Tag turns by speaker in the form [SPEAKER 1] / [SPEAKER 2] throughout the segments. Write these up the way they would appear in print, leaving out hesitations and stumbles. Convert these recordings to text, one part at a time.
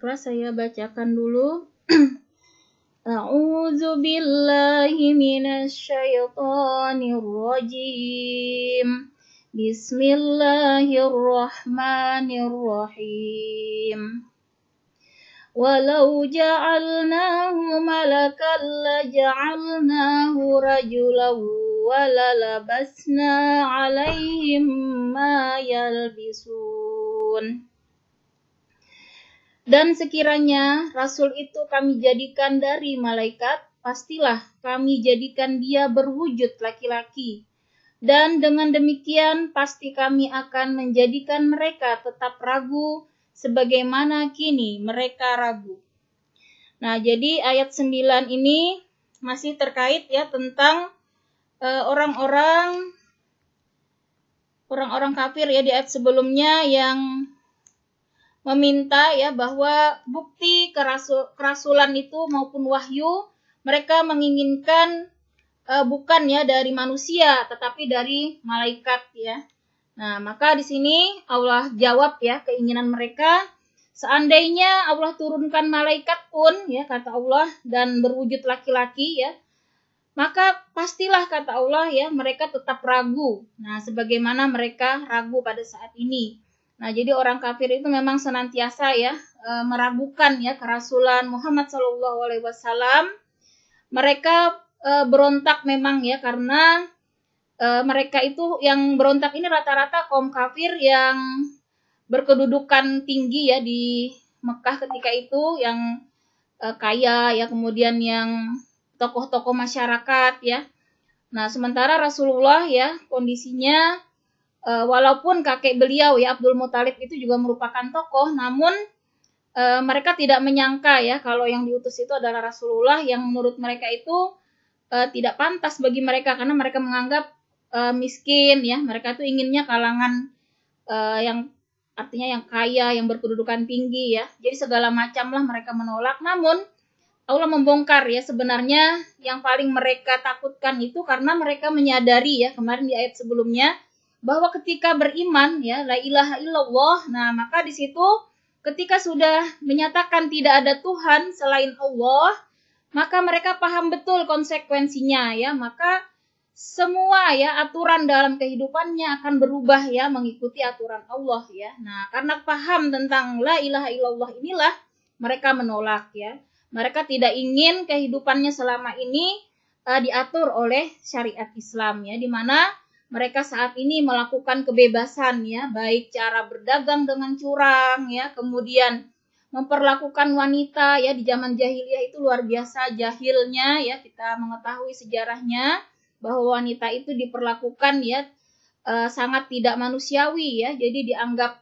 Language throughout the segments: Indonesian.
[SPEAKER 1] Baiklah, saya bacakan dulu. A'udzu billahi minasyaitonir rajim. Bismillahirrahmanirrahim. Walau ja'alnahu malakan laja'alnahu rajulan walalabasna 'alaihim ma yalbisun. Dan sekiranya Rasul itu kami jadikan dari malaikat, pastilah kami jadikan dia berwujud laki-laki. Dan dengan demikian pasti kami akan menjadikan mereka tetap ragu, sebagaimana kini mereka ragu. Nah, jadi ayat 9 ini masih terkait ya tentang orang-orang kafir ya di ayat sebelumnya yang meminta ya bahwa bukti kerasulan itu maupun wahyu mereka menginginkan bukan ya dari manusia tetapi dari malaikat ya. Nah, maka di sini Allah jawab ya keinginan mereka. Seandainya Allah turunkan malaikat pun ya kata Allah dan berwujud laki-laki ya, maka pastilah kata Allah ya mereka tetap ragu. Nah, sebagaimana mereka ragu pada saat ini. Nah, jadi orang kafir itu memang senantiasa ya meragukan ya kerasulan Muhammad SAW. Mereka berontak memang ya karena mereka itu yang berontak ini rata-rata kaum kafir yang berkedudukan tinggi ya di Mekah ketika itu, yang kaya ya, kemudian yang tokoh-tokoh masyarakat ya. Nah, sementara Rasulullah ya kondisinya walaupun kakek beliau ya Abdul Muthalib itu juga merupakan tokoh, namun mereka tidak menyangka ya kalau yang diutus itu adalah Rasulullah yang menurut mereka itu tidak pantas bagi mereka karena mereka menganggap miskin ya, mereka tuh inginnya kalangan yang artinya yang kaya, yang berkedudukan tinggi ya. Jadi segala macam lah mereka menolak. Namun Allah membongkar ya sebenarnya yang paling mereka takutkan itu karena mereka menyadari ya kemarin di ayat sebelumnya bahwa ketika beriman ya la ilaha illallah, nah maka di situ ketika sudah menyatakan tidak ada Tuhan selain Allah, maka mereka paham betul konsekuensinya ya, maka semua ya aturan dalam kehidupannya akan berubah ya mengikuti aturan Allah ya. Nah, karena paham tentang la ilaha illallah inilah mereka menolak ya. Mereka tidak ingin kehidupannya selama ini diatur oleh syariat Islam ya, di mana mereka saat ini melakukan kebebasan ya, baik cara berdagang dengan curang ya, kemudian memperlakukan wanita ya di zaman jahiliyah itu luar biasa jahilnya ya, kita mengetahui sejarahnya bahwa wanita itu diperlakukan ya sangat tidak manusiawi ya, jadi dianggap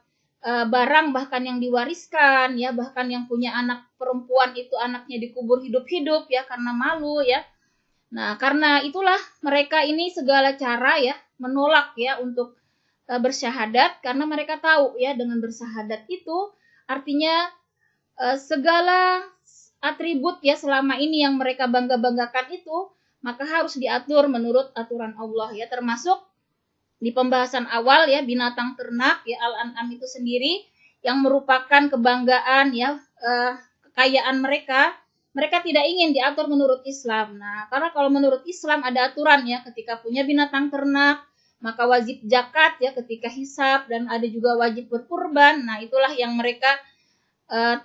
[SPEAKER 1] barang bahkan yang diwariskan ya, bahkan yang punya anak perempuan itu anaknya dikubur hidup-hidup ya karena malu ya. Nah, karena itulah mereka ini segala cara ya menolak ya untuk bersyahadat karena mereka tahu ya dengan bersyahadat itu artinya segala atribut ya selama ini yang mereka bangga-banggakan itu maka harus diatur menurut aturan Allah ya, termasuk di pembahasan awal ya binatang ternak ya Al-An'am itu sendiri yang merupakan kebanggaan ya kekayaan mereka tidak ingin diatur menurut Islam. Nah, karena kalau menurut Islam ada aturan ya ketika punya binatang ternak maka wajib zakat ya ketika hisab, dan ada juga wajib berkurban. Nah, itulah yang mereka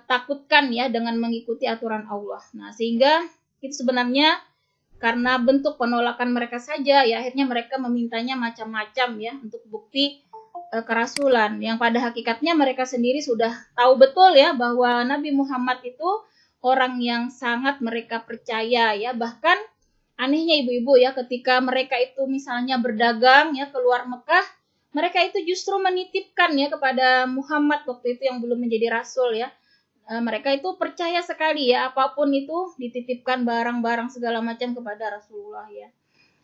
[SPEAKER 1] takutkan ya dengan mengikuti aturan Allah. Nah, sehingga itu sebenarnya karena bentuk penolakan mereka saja ya akhirnya mereka memintanya macam-macam ya untuk bukti kerasulan yang pada hakikatnya mereka sendiri sudah tahu betul ya bahwa Nabi Muhammad itu orang yang sangat mereka percaya ya. Bahkan anehnya ibu-ibu ya ketika mereka itu misalnya berdagang ya keluar Mekah, mereka itu justru menitipkan ya kepada Muhammad waktu itu yang belum menjadi rasul ya. Mereka itu percaya sekali ya apapun itu dititipkan barang-barang segala macam kepada Rasulullah ya.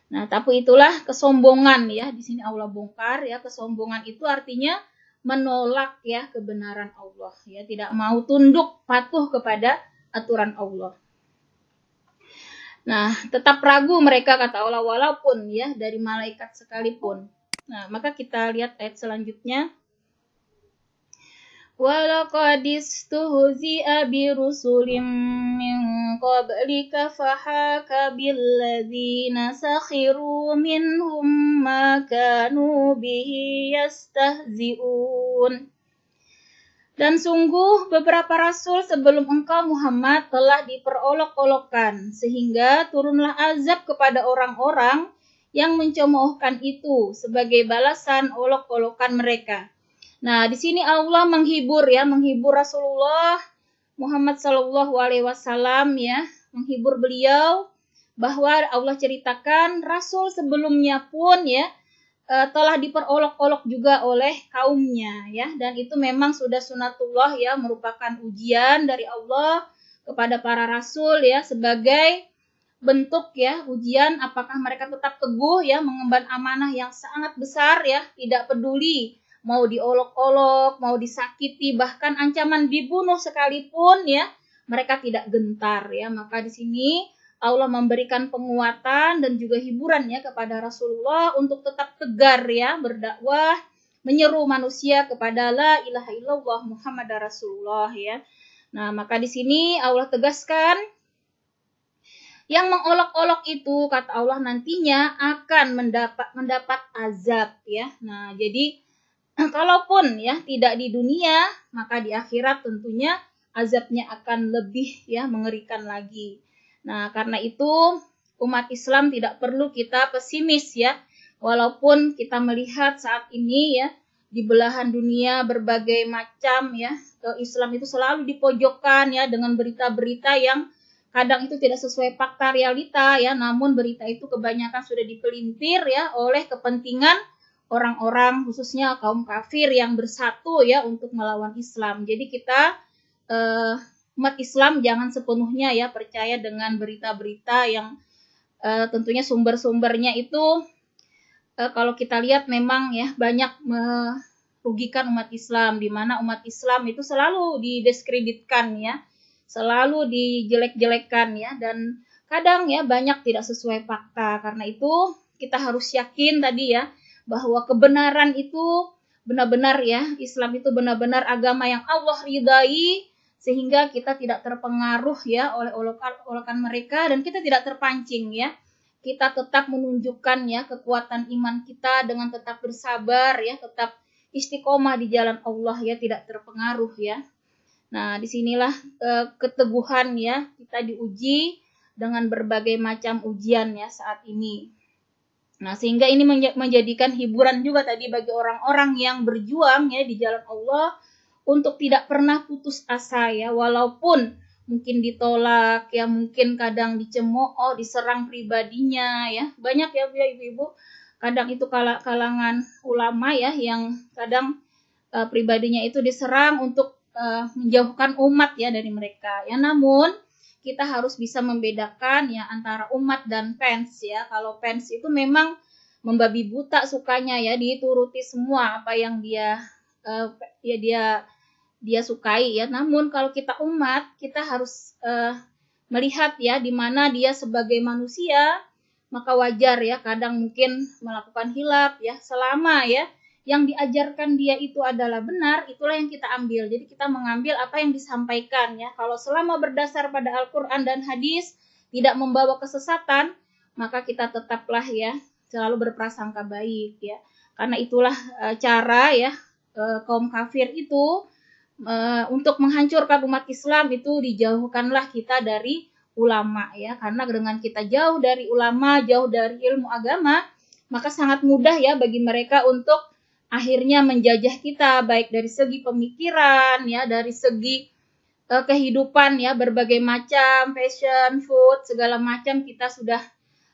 [SPEAKER 1] Nah, tapi itulah kesombongan ya, di sini Allah bongkar ya, kesombongan itu artinya menolak ya kebenaran Allah ya, tidak mau tunduk patuh kepada aturan Allah. Nah, tetap ragu mereka kata Allah walaupun ya dari malaikat sekalipun. Nah, maka kita lihat ayat selanjutnya. Walaqad istuhzi'a birusulin min qablika fahaka billadzina sakhiru minhum ma kanu bihi yastahzi'un. Dan sungguh beberapa rasul sebelum engkau Muhammad telah diperolok-olokkan, sehingga turunlah azab kepada orang-orang yang mencemoohkan itu sebagai balasan olok-olokan mereka. Nah, di sini Allah menghibur Rasulullah Muhammad Shallallahu Alaihi Wasallam menghibur beliau bahwa Allah ceritakan rasul sebelumnya pun telah diperolok-olok juga oleh kaumnya dan itu memang sudah sunatullah merupakan ujian dari Allah kepada para rasul sebagai bentuk ujian apakah mereka tetap teguh mengemban amanah yang sangat besar tidak peduli mau diolok-olok, mau disakiti, bahkan ancaman dibunuh sekalipun mereka tidak gentar Maka di sini Allah memberikan penguatan dan juga hiburan kepada Rasulullah untuk tetap tegar berdakwah, menyeru manusia kepada la ilaha illallah Muhammad Rasulullah Nah, maka di sini Allah tegaskan yang mengolok-olok itu kata Allah nantinya akan mendapat azab Nah, jadi kalaupun tidak di dunia, maka di akhirat tentunya azabnya akan lebih mengerikan lagi. Nah, karena itu umat Islam tidak perlu kita pesimis Walaupun kita melihat saat ini di belahan dunia berbagai macam Islam itu selalu dipojokkan dengan berita-berita yang kadang itu tidak sesuai fakta realita namun berita itu kebanyakan sudah dipelintir oleh kepentingan orang-orang khususnya kaum kafir yang bersatu untuk melawan Islam. Jadi kita umat Islam jangan sepenuhnya percaya dengan berita-berita yang tentunya sumber-sumbernya itu kalau kita lihat memang banyak merugikan umat Islam, di mana umat Islam itu selalu didiskreditkan selalu dijelek-jelekan dan kadang banyak tidak sesuai fakta. Karena itu kita harus yakin tadi bahwa kebenaran itu benar-benar Islam itu benar-benar agama yang Allah ridai sehingga kita tidak terpengaruh oleh olokan mereka dan kita tidak terpancing Kita tetap menunjukkan kekuatan iman kita dengan tetap bersabar tetap istiqomah di jalan Allah tidak terpengaruh Nah, disinilah keteguhan kita diuji dengan berbagai macam ujian saat ini. Nah, sehingga ini menjadikan hiburan juga tadi bagi orang-orang yang berjuang di jalan Allah untuk tidak pernah putus asa walaupun mungkin ditolak mungkin kadang dicemooh, diserang pribadinya Banyak ibu-ibu, kadang itu kalangan ulama yang kadang pribadinya itu diserang untuk menjauhkan umat dari mereka namun kita harus bisa membedakan antara umat dan fans Kalau fans itu memang membabi buta sukanya dituruti semua apa yang dia dia sukai Namun kalau kita umat, kita harus melihat di mana dia sebagai manusia, maka wajar kadang mungkin melakukan hilaf selama yang diajarkan dia itu adalah benar, itulah yang kita ambil. Jadi kita mengambil apa yang disampaikan Kalau selama berdasar pada Al-Quran dan hadis tidak membawa kesesatan, maka kita tetaplah selalu berprasangka baik Karena itulah cara kaum kafir itu untuk menghancurkan umat Islam itu dijauhkanlah kita dari ulama Karena dengan kita jauh dari ulama, jauh dari ilmu agama, maka sangat mudah bagi mereka untuk akhirnya menjajah kita baik dari segi pemikiran dari segi kehidupan berbagai macam fashion, food, segala macam kita sudah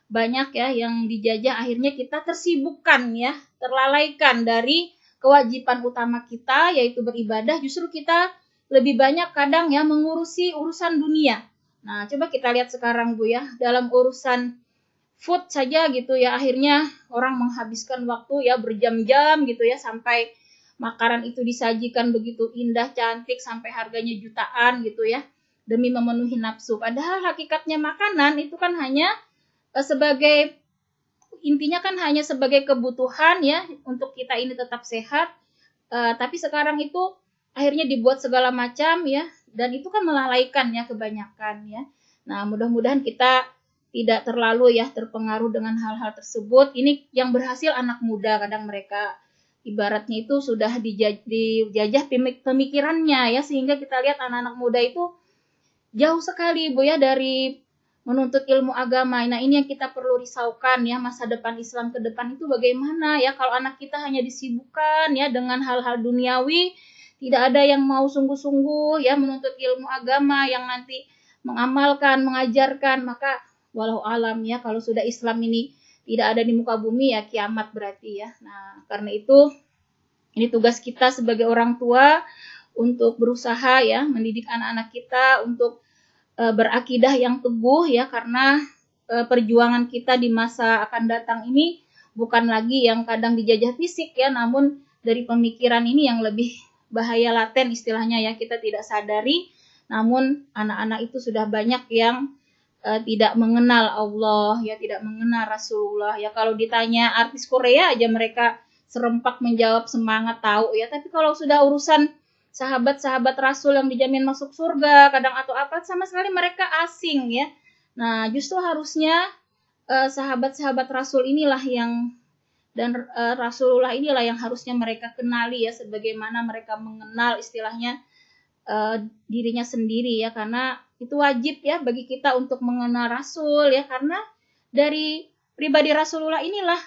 [SPEAKER 1] banyak yang dijajah. Akhirnya kita tersibukkan terlalaikan dari kewajiban utama kita yaitu beribadah. Justru kita lebih banyak kadang mengurusi urusan dunia. Nah, coba kita lihat sekarang Bu dalam urusan food saja gitu akhirnya orang menghabiskan waktu berjam-jam gitu sampai makanan itu disajikan begitu indah, cantik sampai harganya jutaan gitu demi memenuhi nafsu. Padahal hakikatnya makanan itu kan hanya sebagai intinya kan hanya sebagai kebutuhan untuk kita ini tetap sehat. Tapi sekarang itu akhirnya dibuat segala macam ya, dan itu kan melalaikan ya kebanyakan ya. Nah, mudah-mudahan kita tidak terlalu ya terpengaruh dengan hal-hal tersebut. Ini yang berhasil anak muda, kadang mereka ibaratnya itu sudah dijajah pemikirannya ya, sehingga kita lihat anak-anak muda itu jauh sekali Bu ya dari menuntut ilmu agama. Nah, ini yang kita perlu risaukan ya, masa depan Islam ke depan itu bagaimana ya kalau anak kita hanya disibukkan ya dengan hal-hal duniawi, tidak ada yang mau sungguh-sungguh ya menuntut ilmu agama yang nanti mengamalkan, mengajarkan, maka walau alam ya kalau sudah Islam ini tidak ada di muka bumi ya kiamat berarti ya. Nah, karena itu ini tugas kita sebagai orang tua untuk berusaha ya mendidik anak-anak kita untuk berakidah yang teguh ya, karena perjuangan kita di masa akan datang ini bukan lagi yang kadang dijajah fisik ya, namun dari pemikiran ini yang lebih bahaya laten istilahnya ya, kita tidak sadari, namun anak-anak itu sudah banyak yang tidak mengenal Allah ya, tidak mengenal Rasulullah ya. Kalau ditanya artis Korea aja mereka serempak menjawab semangat tahu ya, tapi kalau sudah urusan sahabat-sahabat Rasul yang dijamin masuk surga kadang atau apa, sama sekali mereka asing ya. Nah, justru harusnya sahabat-sahabat Rasul inilah yang dan Rasulullah inilah yang harusnya mereka kenali ya, sebagaimana mereka mengenal istilahnya dirinya sendiri ya, karena itu wajib ya bagi kita untuk mengenal Rasul ya, karena dari pribadi Rasulullah inilah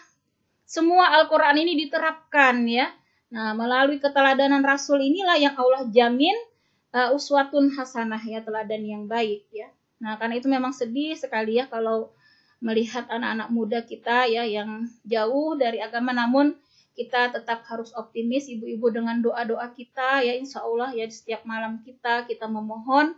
[SPEAKER 1] semua Al-Quran ini diterapkan ya. Nah, melalui keteladanan Rasul inilah yang Allah jamin uswatun hasanah ya, teladan yang baik ya. Nah, karena itu memang sedih sekali ya kalau melihat anak-anak muda kita ya yang jauh dari agama, namun kita tetap harus optimis ibu-ibu dengan doa-doa kita ya, insya Allah ya, di setiap malam kita memohon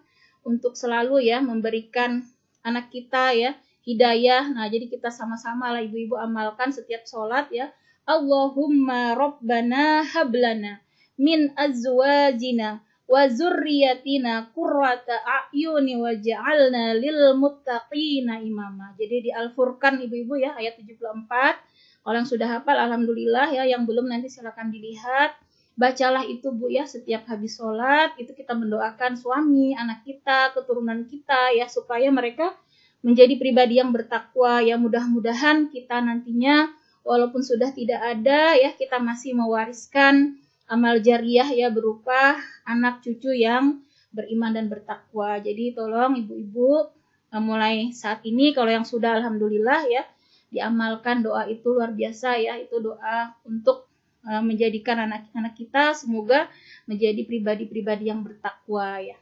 [SPEAKER 1] untuk selalu ya memberikan anak kita ya hidayah. Nah, jadi kita sama-sama lah ibu-ibu amalkan setiap sholat ya. Allahumma rabbana hablana min azwajina wa zurriyatina qurrata a'yuni waj'alna lil muttaqina imama. Jadi di Al-Furqan ibu-ibu ya ayat 74. Kalau yang sudah hafal alhamdulillah ya, yang belum nanti silakan dilihat. Bacalah itu Bu ya setiap habis sholat, itu kita mendoakan suami, anak kita, keturunan kita ya, supaya mereka menjadi pribadi yang bertakwa ya. Mudah-mudahan kita nantinya walaupun sudah tidak ada ya, kita masih mewariskan amal jariah ya berupa anak cucu yang beriman dan bertakwa. Jadi tolong ibu-ibu mulai saat ini kalau yang sudah alhamdulillah ya diamalkan doa itu luar biasa ya, itu doa untuk menjadikan anak-anak kita semoga menjadi pribadi-pribadi yang bertakwa ya.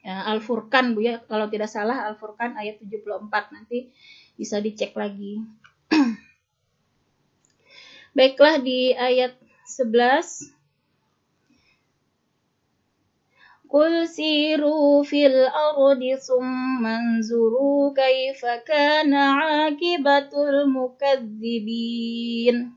[SPEAKER 1] Al-Furqan Bu ya, kalau tidak salah Al-Furqan ayat 74, nanti bisa dicek lagi. Baiklah, di ayat 11, Qul siru fil ardi summa anzuru kaifa kana akibatul mukadzibin.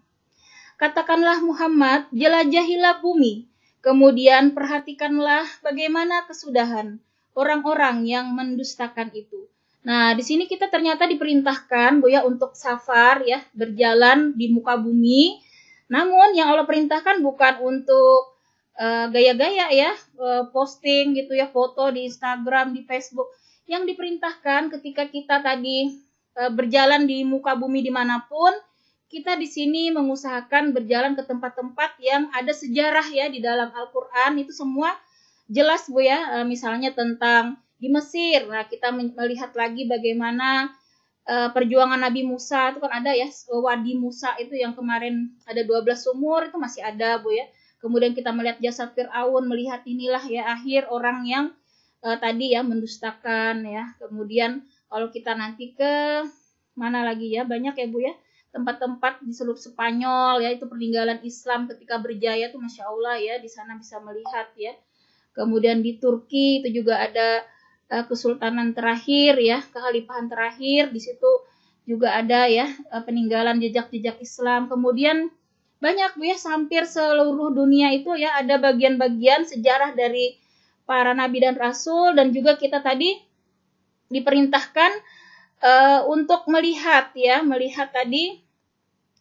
[SPEAKER 1] Katakanlah Muhammad, jelajahilah bumi, kemudian perhatikanlah bagaimana kesudahan orang-orang yang mendustakan itu. Nah, di sini kita ternyata diperintahkan Bu ya untuk safar ya, berjalan di muka bumi. Namun yang Allah perintahkan bukan untuk gaya-gaya ya, posting gitu ya, foto di Instagram, di Facebook. Yang diperintahkan ketika kita tadi berjalan di muka bumi dimanapun, kita di sini mengusahakan berjalan ke tempat-tempat yang ada sejarah ya di dalam Al-Quran, itu semua jelas Bu ya, misalnya tentang di Mesir. Nah, kita melihat lagi bagaimana perjuangan Nabi Musa, itu kan ada ya, Wadi Musa itu yang kemarin ada 12 sumur, itu masih ada Bu ya. Kemudian kita melihat jasad Fir'aun, melihat inilah ya akhir orang yang tadi ya mendustakan ya. Kemudian kalau kita nanti ke mana lagi ya, banyak ya Bu ya, tempat-tempat di seluruh Spanyol ya, itu peninggalan Islam ketika berjaya tuh Masya Allah ya, di sana bisa melihat ya. Kemudian di Turki itu juga ada kesultanan terakhir ya, kekhalifahan terakhir, di situ juga ada ya peninggalan jejak-jejak Islam. Kemudian banyak Bu ya, hampir seluruh dunia itu ya ada bagian-bagian sejarah dari para nabi dan rasul, dan juga kita tadi diperintahkan untuk melihat ya, melihat tadi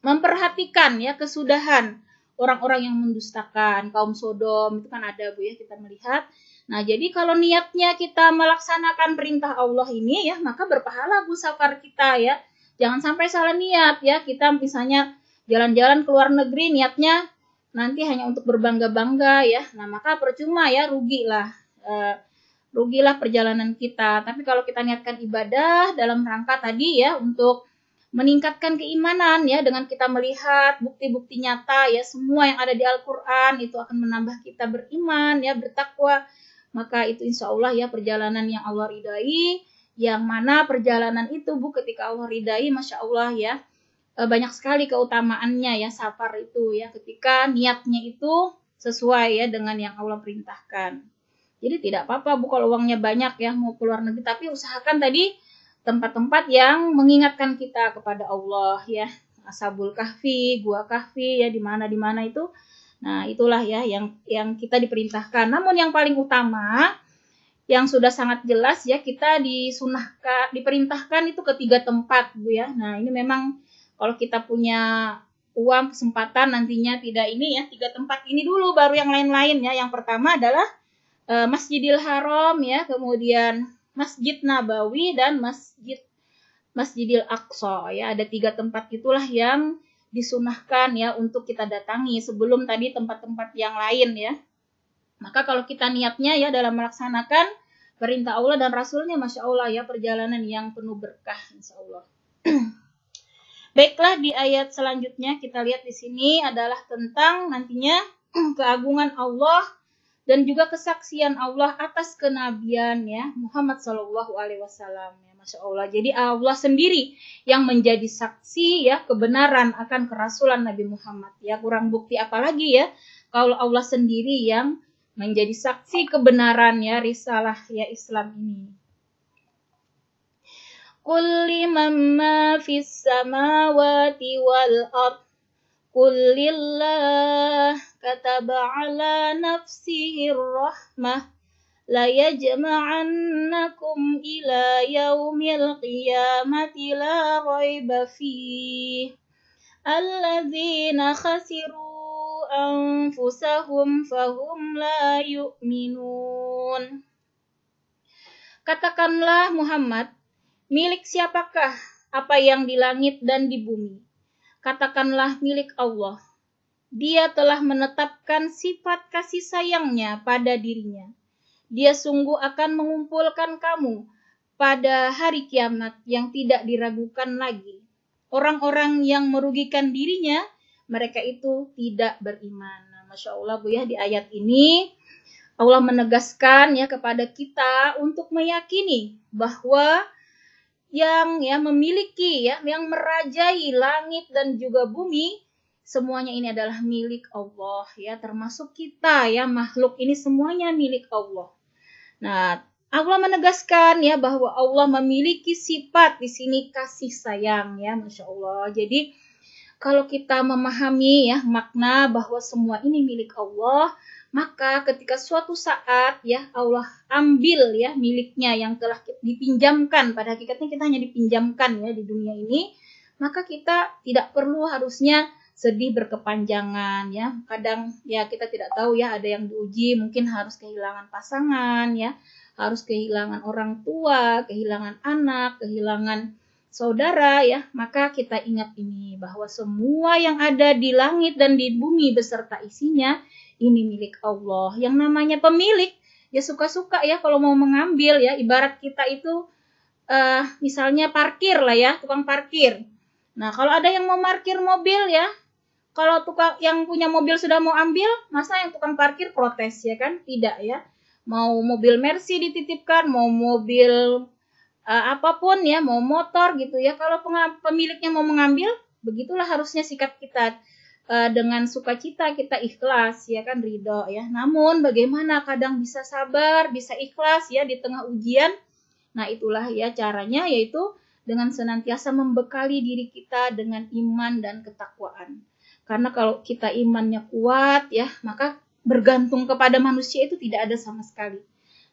[SPEAKER 1] memperhatikan ya kesudahan orang-orang yang mendustakan, kaum Sodom itu kan ada Bu ya, kita melihat. Nah, jadi kalau niatnya kita melaksanakan perintah Allah ini ya, maka berpahala Bu safar kita ya. Jangan sampai salah niat ya. Kita misalnya jalan-jalan ke luar negeri niatnya nanti hanya untuk berbangga-bangga ya. Nah, maka percuma ya, rugilah perjalanan kita. Tapi kalau kita niatkan ibadah dalam rangka tadi ya untuk meningkatkan keimanan ya, dengan kita melihat bukti-bukti nyata ya, semua yang ada di Al-Qur'an itu akan menambah kita beriman ya, bertakwa. Maka itu insya Allah ya perjalanan yang Allah ridai, yang mana perjalanan itu Bu ketika Allah ridai, Masya Allah ya, banyak sekali keutamaannya ya safar itu ya, ketika niatnya itu sesuai ya dengan yang Allah perintahkan. Jadi tidak apa-apa Bu kalau uangnya banyak ya mau keluar negeri, tapi usahakan tadi tempat-tempat yang mengingatkan kita kepada Allah ya, Ashabul Kahfi, Gua Kahfi ya, di mana itu. Nah, itulah ya yang kita diperintahkan. Namun yang paling utama yang sudah sangat jelas ya, kita diperintahkan itu ke 3 tempat Bu ya. Nah, ini memang kalau kita punya uang, kesempatan nantinya tidak ini ya, 3 tempat ini dulu baru yang lain-lain ya. Yang pertama adalah Masjidil Haram ya, kemudian Masjid Nabawi dan Masjidil Aqsa ya. Ada 3 tempat itulah yang disunahkan ya untuk kita datangi sebelum tadi tempat-tempat yang lain ya. Maka kalau kita niatnya ya dalam melaksanakan perintah Allah dan Rasulnya, Masya Allah ya, perjalanan yang penuh berkah insya Allah. Baiklah, di ayat selanjutnya kita lihat di sini adalah tentang nantinya keagungan Allah dan juga kesaksian Allah atas kenabian ya Muhammad SAW. Masya Allah. Jadi Allah sendiri yang menjadi saksi ya kebenaran akan kerasulan Nabi Muhammad. Ya, kurang bukti apalagi ya kalau Allah sendiri yang menjadi saksi kebenaran ya risalah ya Islam ini. Qul liman ma fis samawati wal ard qul lillah kataba ala nafsihi rahmah la yajma'annakum ila yaumil qiyamati la raiba fihi alladzina khasiru anfusahum fahum la yu'minun. Katakanlah Muhammad, milik siapakah apa yang di langit dan di bumi? Katakanlah milik Allah. Dia telah menetapkan sifat kasih sayangnya pada dirinya. Dia sungguh akan mengumpulkan kamu pada hari kiamat yang tidak diragukan lagi. Orang-orang yang merugikan dirinya, mereka itu tidak beriman. Nah, Masya Allah Bu ya, di ayat ini Allah menegaskan ya kepada kita untuk meyakini bahwa yang memiliki ya, yang merajai langit dan juga bumi, semuanya ini adalah milik Allah ya, termasuk kita ya, makhluk ini semuanya milik Allah. Nah, Allah menegaskan ya bahwa Allah memiliki sifat di sini kasih sayang ya, Masya Allah. Jadi kalau kita memahami ya makna bahwa semua ini milik Allah, maka ketika suatu saat ya Allah ambil ya miliknya yang telah dipinjamkan, pada hakikatnya kita hanya dipinjamkan ya di dunia ini, maka kita tidak perlu harusnya sedih berkepanjangan ya. Kadang ya kita tidak tahu ya, ada yang diuji mungkin harus kehilangan pasangan ya, harus kehilangan orang tua, kehilangan anak, kehilangan saudara ya. Maka kita ingat ini bahwa semua yang ada di langit dan di bumi beserta isinya ini milik Allah. Yang namanya pemilik ya suka-suka ya kalau mau mengambil ya. Ibarat kita itu misalnya parkir lah ya, tukang parkir. Nah, kalau ada yang mau parkir mobil ya, kalau tukang yang punya mobil sudah mau ambil, masa yang tukang parkir protes ya kan? Tidak ya. Mau mobil Mercy dititipkan, mau mobil apapun ya, mau motor gitu ya. Kalau pemiliknya mau mengambil, begitulah harusnya sikap kita. Dengan sukacita kita ikhlas ya kan, ridho ya. Namun bagaimana kadang bisa sabar, bisa ikhlas ya di tengah ujian. Nah, itulah ya caranya, yaitu dengan senantiasa membekali diri kita dengan iman dan ketakwaan. Karena kalau kita imannya kuat ya, maka bergantung kepada manusia itu tidak ada sama sekali.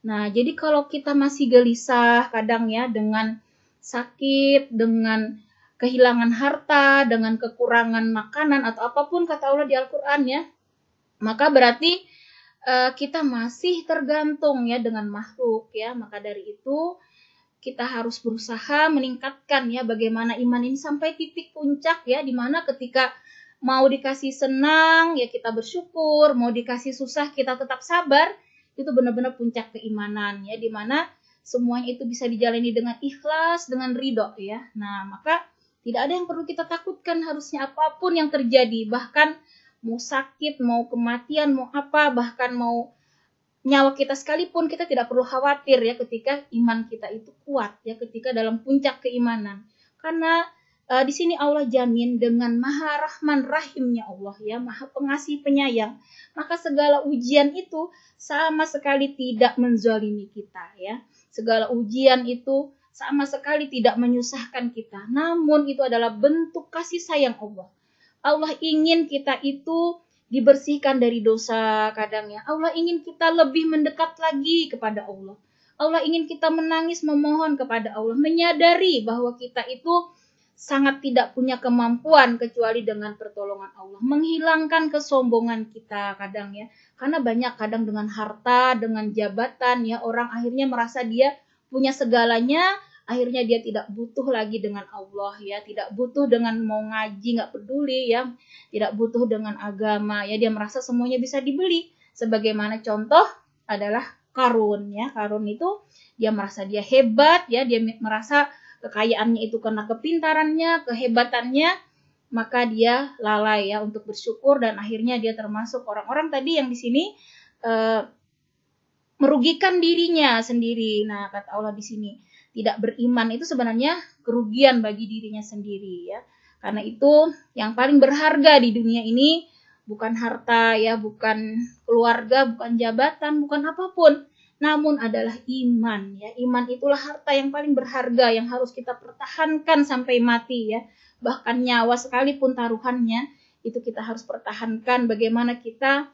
[SPEAKER 1] Nah, jadi kalau kita masih gelisah kadang ya dengan sakit, dengan kehilangan harta, dengan kekurangan makanan atau apapun kata Allah di Al-Quran ya, maka berarti kita masih tergantung ya dengan makhluk ya. Maka dari itu kita harus berusaha meningkatkan ya bagaimana iman ini sampai titik puncak ya, dimana ketika mau dikasih senang ya kita bersyukur, mau dikasih susah kita tetap sabar. Itu benar-benar puncak keimanan ya, dimana semuanya itu bisa dijalani dengan ikhlas, dengan ridho ya. Nah, maka tidak ada yang perlu kita takutkan harusnya, apapun yang terjadi, bahkan mau sakit, mau kematian, mau apa, bahkan mau nyawa kita sekalipun, kita tidak perlu khawatir ya ketika iman kita itu kuat ya, ketika dalam puncak keimanan. Karena di sini Allah jamin dengan Maha Rahman Rahimnya Allah ya, Maha Pengasih Penyayang, maka segala ujian itu sama sekali tidak menzalimi kita ya. Segala ujian itu sama sekali tidak menyusahkan kita, namun itu adalah bentuk kasih sayang Allah. Allah ingin kita itu dibersihkan dari dosa kadang ya. Allah ingin kita lebih mendekat lagi kepada Allah. Allah ingin kita menangis memohon kepada Allah, menyadari bahwa kita itu sangat tidak punya kemampuan kecuali dengan pertolongan Allah. Menghilangkan kesombongan kita kadang ya. Karena banyak kadang dengan harta, dengan jabatan ya, orang akhirnya merasa dia punya segalanya, akhirnya dia tidak butuh lagi dengan Allah ya, tidak butuh dengan mau ngaji, nggak peduli ya, tidak butuh dengan agama ya, dia merasa semuanya bisa dibeli. Sebagaimana contoh adalah Qarun ya. Qarun itu dia merasa dia hebat ya, dia merasa kekayaannya itu karena kepintarannya, kehebatannya, maka dia lalai ya untuk bersyukur, dan akhirnya dia termasuk orang-orang tadi yang di sini merugikan dirinya sendiri. Nah, kata Allah di sini, tidak beriman itu sebenarnya kerugian bagi dirinya sendiri ya. Karena itu yang paling berharga di dunia ini bukan harta ya, bukan keluarga, bukan jabatan, bukan apapun, namun adalah iman ya. Iman itulah harta yang paling berharga yang harus kita pertahankan sampai mati ya. Bahkan nyawa sekalipun taruhannya itu kita harus pertahankan. Bagaimana kita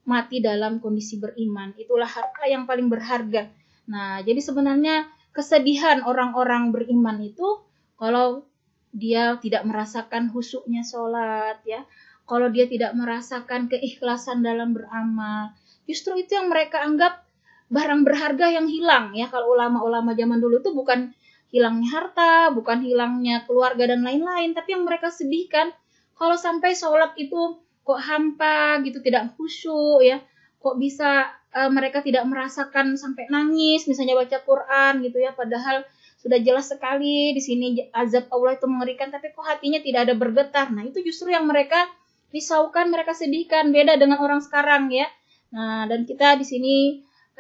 [SPEAKER 1] mati dalam kondisi beriman, itulah harta yang paling berharga. Nah, jadi sebenarnya kesedihan orang-orang beriman itu kalau dia tidak merasakan khusyuknya sholat ya, kalau dia tidak merasakan keikhlasan dalam beramal, justru itu yang mereka anggap barang berharga yang hilang ya. Kalau ulama-ulama zaman dulu itu bukan hilangnya harta, bukan hilangnya keluarga dan lain-lain, tapi yang mereka sedihkan kalau sampai sholat itu kok hampa gitu, tidak khusyuk ya, kok bisa mereka tidak merasakan sampai nangis misalnya baca Quran gitu ya, padahal sudah jelas sekali di sini azab Allah itu mengerikan, tapi kok hatinya tidak ada bergetar. Nah, itu justru yang mereka risaukan, mereka sedihkan, beda dengan orang sekarang ya. Nah, dan kita di sini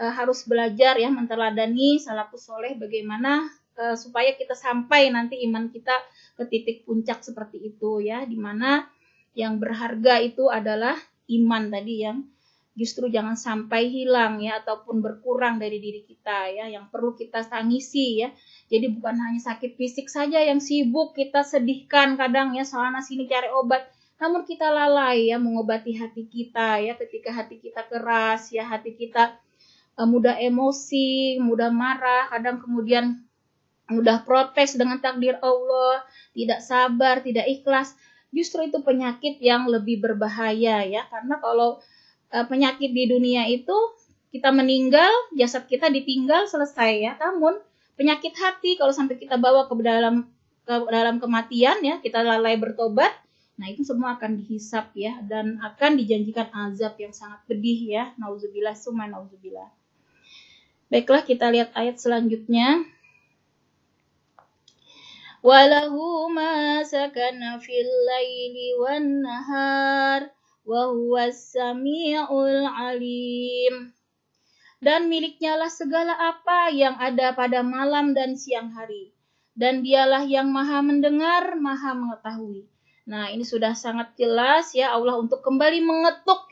[SPEAKER 1] harus belajar ya menteladani salafus soleh bagaimana supaya kita sampai nanti iman kita ke titik puncak seperti itu ya, dimana yang berharga itu adalah iman tadi yang justru jangan sampai hilang ya, ataupun berkurang dari diri kita ya, yang perlu kita tangisi ya. Jadi bukan hanya sakit fisik saja yang sibuk kita sedihkan kadang ya, sana sini cari obat, namun kita lalai ya mengobati hati kita ya, ketika hati kita keras ya, hati kita mudah emosi, mudah marah, kadang kemudian mudah protes dengan takdir Allah, tidak sabar, tidak ikhlas. Justru itu penyakit yang lebih berbahaya ya, karena kalau penyakit di dunia itu kita meninggal, jasad kita ditinggal, selesai ya. Namun penyakit hati kalau sampai kita bawa ke dalam kematian ya, kita lalai bertobat, nah itu semua akan dihisap ya, dan akan dijanjikan azab yang sangat pedih ya. Nauzubillah summa nauzubillah. Baiklah, kita lihat ayat selanjutnya. Walahu ma sakana fil laili wan nahar wa huwas samiul alim. Dan miliknya lah segala apa yang ada pada malam dan siang hari, dan dialah yang maha mendengar, maha mengetahui. Nah, ini sudah sangat jelas ya, Allah untuk kembali mengetuk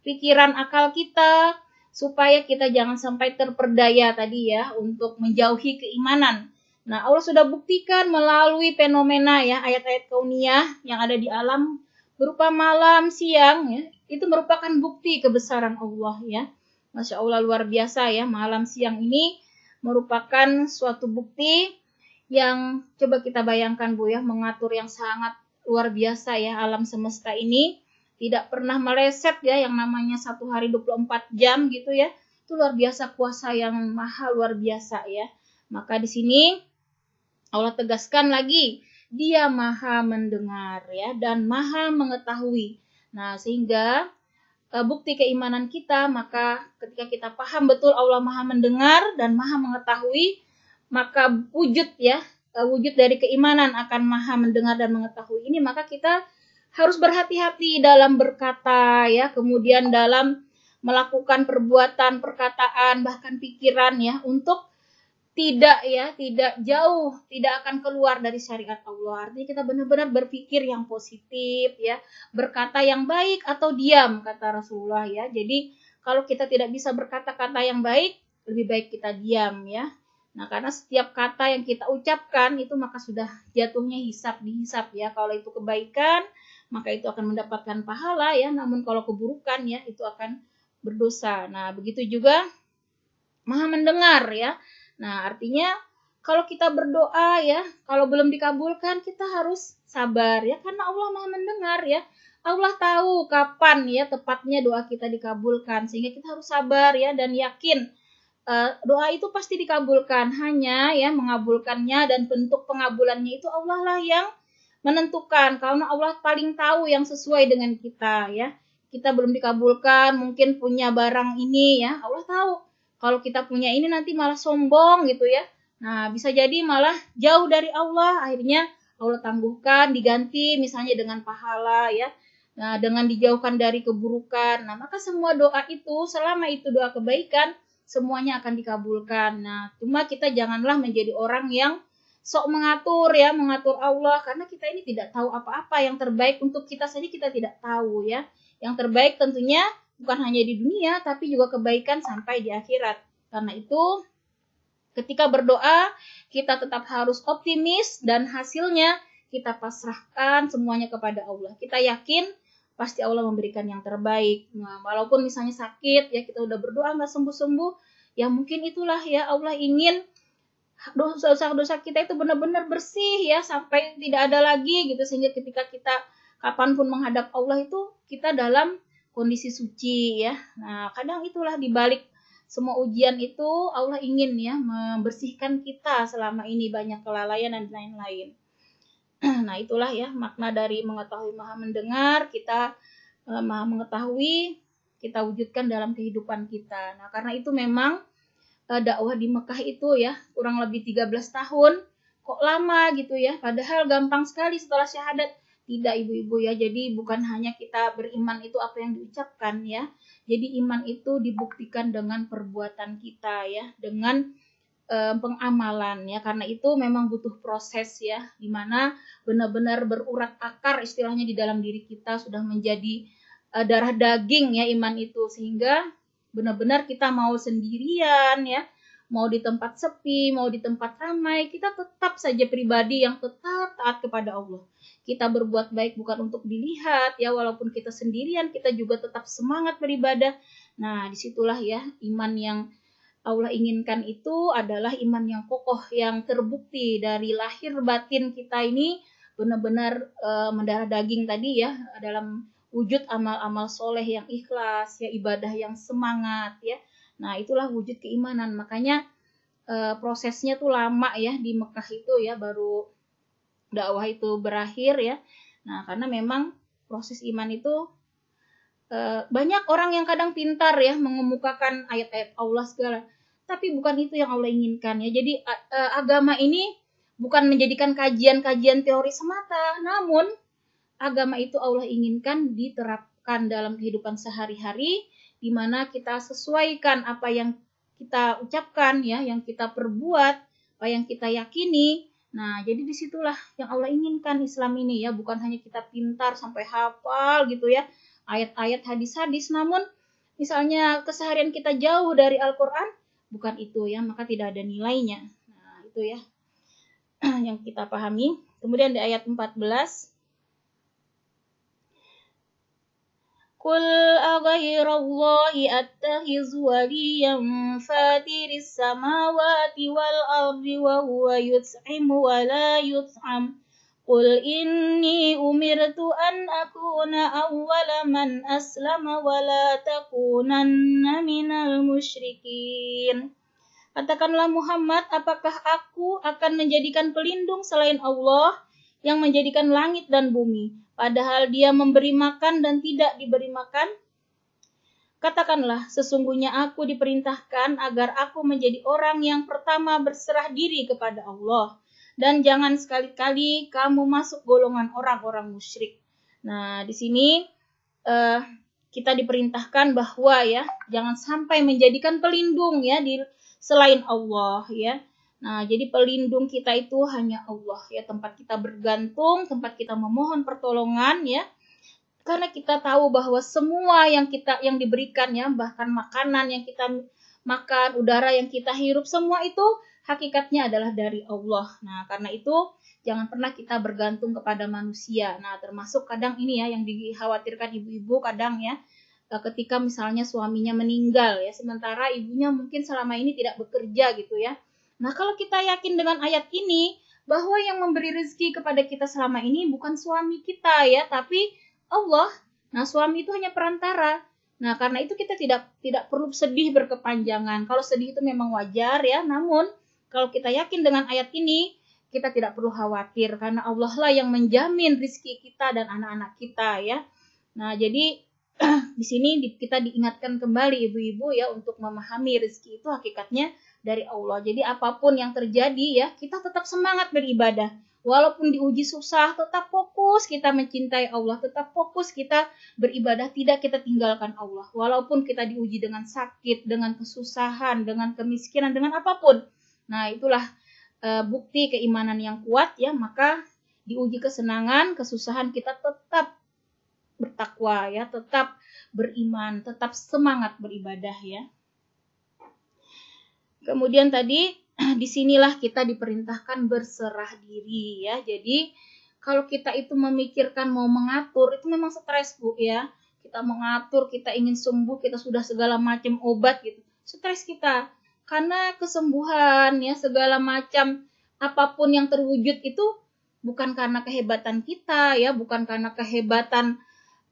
[SPEAKER 1] pikiran akal kita supaya kita jangan sampai terperdaya tadi ya untuk menjauhi keimanan. Nah, Allah sudah buktikan melalui fenomena ya, ayat-ayat kauniyah yang ada di alam berupa malam, siang ya, itu merupakan bukti kebesaran Allah ya. Masya Allah, luar biasa ya, malam siang ini merupakan suatu bukti yang coba kita bayangkan Bu ya, mengatur yang sangat luar biasa ya, alam semesta ini tidak pernah meleset ya, yang namanya satu hari 24 jam gitu ya. Itu luar biasa, kuasa yang maha luar biasa ya. Maka di sini Allah tegaskan lagi, Dia maha mendengar ya dan maha mengetahui. Nah, sehingga bukti keimanan kita, maka ketika kita paham betul Allah maha mendengar dan maha mengetahui, maka wujud ya, wujud dari keimanan akan maha mendengar dan mengetahui ini, maka kita harus berhati-hati dalam berkata ya, kemudian dalam melakukan perbuatan, perkataan, bahkan pikiran ya, untuk tidak jauh, tidak akan keluar dari syariat Allah. Artinya kita benar-benar berpikir yang positif ya, berkata yang baik atau diam kata Rasulullah ya. Jadi kalau kita tidak bisa berkata-kata yang baik, lebih baik kita diam ya. Nah, karena setiap kata yang kita ucapkan itu maka sudah jatuhnya dihisap ya. Kalau itu kebaikan, maka itu akan mendapatkan pahala ya. Namun kalau keburukan ya, itu akan berdosa. Nah, begitu juga maha mendengar ya. Nah, artinya kalau kita berdoa ya, kalau belum dikabulkan kita harus sabar ya, karena Allah maha mendengar ya. Allah tahu kapan ya tepatnya doa kita dikabulkan, sehingga kita harus sabar ya dan yakin doa itu pasti dikabulkan. Hanya ya mengabulkannya dan bentuk pengabulannya itu Allah lah yang menentukan, karena Allah paling tahu yang sesuai dengan kita ya. Kita belum dikabulkan, mungkin punya barang ini ya, Allah tahu. Kalau kita punya ini nanti malah sombong gitu ya. Nah, bisa jadi malah jauh dari Allah, akhirnya Allah tangguhkan, diganti misalnya dengan pahala ya. Nah, dengan dijauhkan dari keburukan. Nah, maka semua doa itu, selama itu doa kebaikan, semuanya akan dikabulkan. Nah, cuma kita janganlah menjadi orang yang sok mengatur ya, mengatur Allah, karena kita ini tidak tahu apa-apa. Yang terbaik untuk kita saja kita tidak tahu ya. Yang terbaik tentunya bukan hanya di dunia, tapi juga kebaikan sampai di akhirat. Karena itu, ketika berdoa, kita tetap harus optimis dan hasilnya kita pasrahkan semuanya kepada Allah. Kita yakin pasti Allah memberikan yang terbaik. Nah, walaupun misalnya sakit, ya kita udah berdoa nggak sembuh-sembuh, ya mungkin itulah ya Allah ingin dosa-dosa kita itu benar-benar bersih ya, sampai tidak ada lagi gitu, sehingga ketika kita kapanpun menghadap Allah itu kita dalam kondisi suci ya. Nah, kadang itulah dibalik semua ujian itu Allah ingin ya membersihkan kita selama ini banyak kelalaian dan lain-lain. Nah, itulah ya makna dari mengetahui maha mendengar, kita maha mengetahui, kita wujudkan dalam kehidupan kita. Nah, karena itu memang dakwah di Mekah itu ya kurang lebih 13 tahun. Kok lama gitu ya? Padahal gampang sekali setelah syahadat. Tidak ibu-ibu ya, jadi bukan hanya kita beriman itu apa yang diucapkan ya. Jadi iman itu dibuktikan dengan perbuatan kita ya, dengan pengamalan ya. Karena itu memang butuh proses ya, dimana benar-benar berurat akar istilahnya di dalam diri kita, sudah menjadi darah daging ya iman itu, sehingga benar-benar kita mau sendirian ya, mau di tempat sepi, mau di tempat ramai, kita tetap saja pribadi yang tetap taat kepada Allah. Kita berbuat baik bukan untuk dilihat ya, walaupun kita sendirian kita juga tetap semangat beribadah. Nah, disitulah ya iman yang Allah inginkan itu adalah iman yang kokoh, yang terbukti dari lahir batin kita ini benar-benar mendarah daging tadi ya, dalam wujud amal-amal soleh yang ikhlas ya, ibadah yang semangat ya. Nah, itulah wujud keimanan. Makanya prosesnya tuh lama ya di Mekah itu ya, baru dakwah itu berakhir ya. Nah, karena memang proses iman itu banyak orang yang kadang pintar ya mengemukakan ayat-ayat Allah segala, tapi bukan itu yang Allah inginkan ya. Jadi agama ini bukan menjadikan kajian-kajian teori semata, namun agama itu Allah inginkan diterapkan dalam kehidupan sehari-hari, di mana kita sesuaikan apa yang kita ucapkan ya, yang kita perbuat, apa yang kita yakini. Nah, jadi disitulah yang Allah inginkan Islam ini ya, bukan hanya kita pintar sampai hafal gitu ya, ayat-ayat hadis-hadis, namun misalnya keseharian kita jauh dari Al-Quran, bukan itu ya, maka tidak ada nilainya. Nah, itu ya yang kita pahami. Kemudian di ayat 14, Qul aghairallahi attakhidhu waliyan fatiris samawati wal ardi wa huwa yut'imu wa la yut'am. Qul inni umirtu an akuna awwala man aslama wa la takunanna minal musyrikin. Katakanlah Muhammad, apakah aku akan menjadikan pelindung selain Allah yang menjadikan langit dan bumi, padahal dia memberi makan dan tidak diberi makan? Katakanlah, sesungguhnya aku diperintahkan agar aku menjadi orang yang pertama berserah diri kepada Allah. Dan jangan sekali-kali kamu masuk golongan orang-orang musyrik. Nah, di sini kita diperintahkan bahwa ya, jangan sampai menjadikan pelindung ya selain Allah ya. Nah, jadi pelindung kita itu hanya Allah ya, tempat kita bergantung, tempat kita memohon pertolongan ya. Karena kita tahu bahwa semua yang diberikan ya, bahkan makanan yang kita makan, udara yang kita hirup, semua itu hakikatnya adalah dari Allah. Nah, karena itu jangan pernah kita bergantung kepada manusia. Nah, termasuk kadang ini ya yang dikhawatirkan ibu-ibu kadang ya, ketika misalnya suaminya meninggal ya, sementara ibunya mungkin selama ini tidak bekerja gitu ya. Nah, kalau kita yakin dengan ayat ini bahwa yang memberi rezeki kepada kita selama ini bukan suami kita ya, tapi Allah. Nah, suami itu hanya perantara. Nah, karena itu kita tidak perlu sedih berkepanjangan. Kalau sedih itu memang wajar ya, namun kalau kita yakin dengan ayat ini, kita tidak perlu khawatir karena Allah lah yang menjamin rezeki kita dan anak-anak kita ya. Nah, jadi di sini kita diingatkan kembali ibu-ibu ya untuk memahami rezeki itu hakikatnya dari Allah. Jadi apapun yang terjadi ya, kita tetap semangat beribadah. Walaupun diuji susah, tetap fokus kita mencintai Allah, tetap fokus kita beribadah, tidak kita tinggalkan Allah. Walaupun kita diuji dengan sakit, dengan kesusahan, dengan kemiskinan, dengan apapun. Nah, itulah bukti keimanan yang kuat ya, maka diuji kesenangan, kesusahan kita tetap bertakwa ya, tetap beriman, tetap semangat beribadah ya. Kemudian tadi disinilah kita diperintahkan berserah diri ya. Jadi kalau kita itu memikirkan mau mengatur itu memang stres Bu ya. Kita mengatur, kita ingin sembuh, kita sudah segala macam obat gitu. Stres kita karena kesembuhan ya, segala macam apapun yang terwujud itu bukan karena kehebatan kita ya, bukan karena kehebatan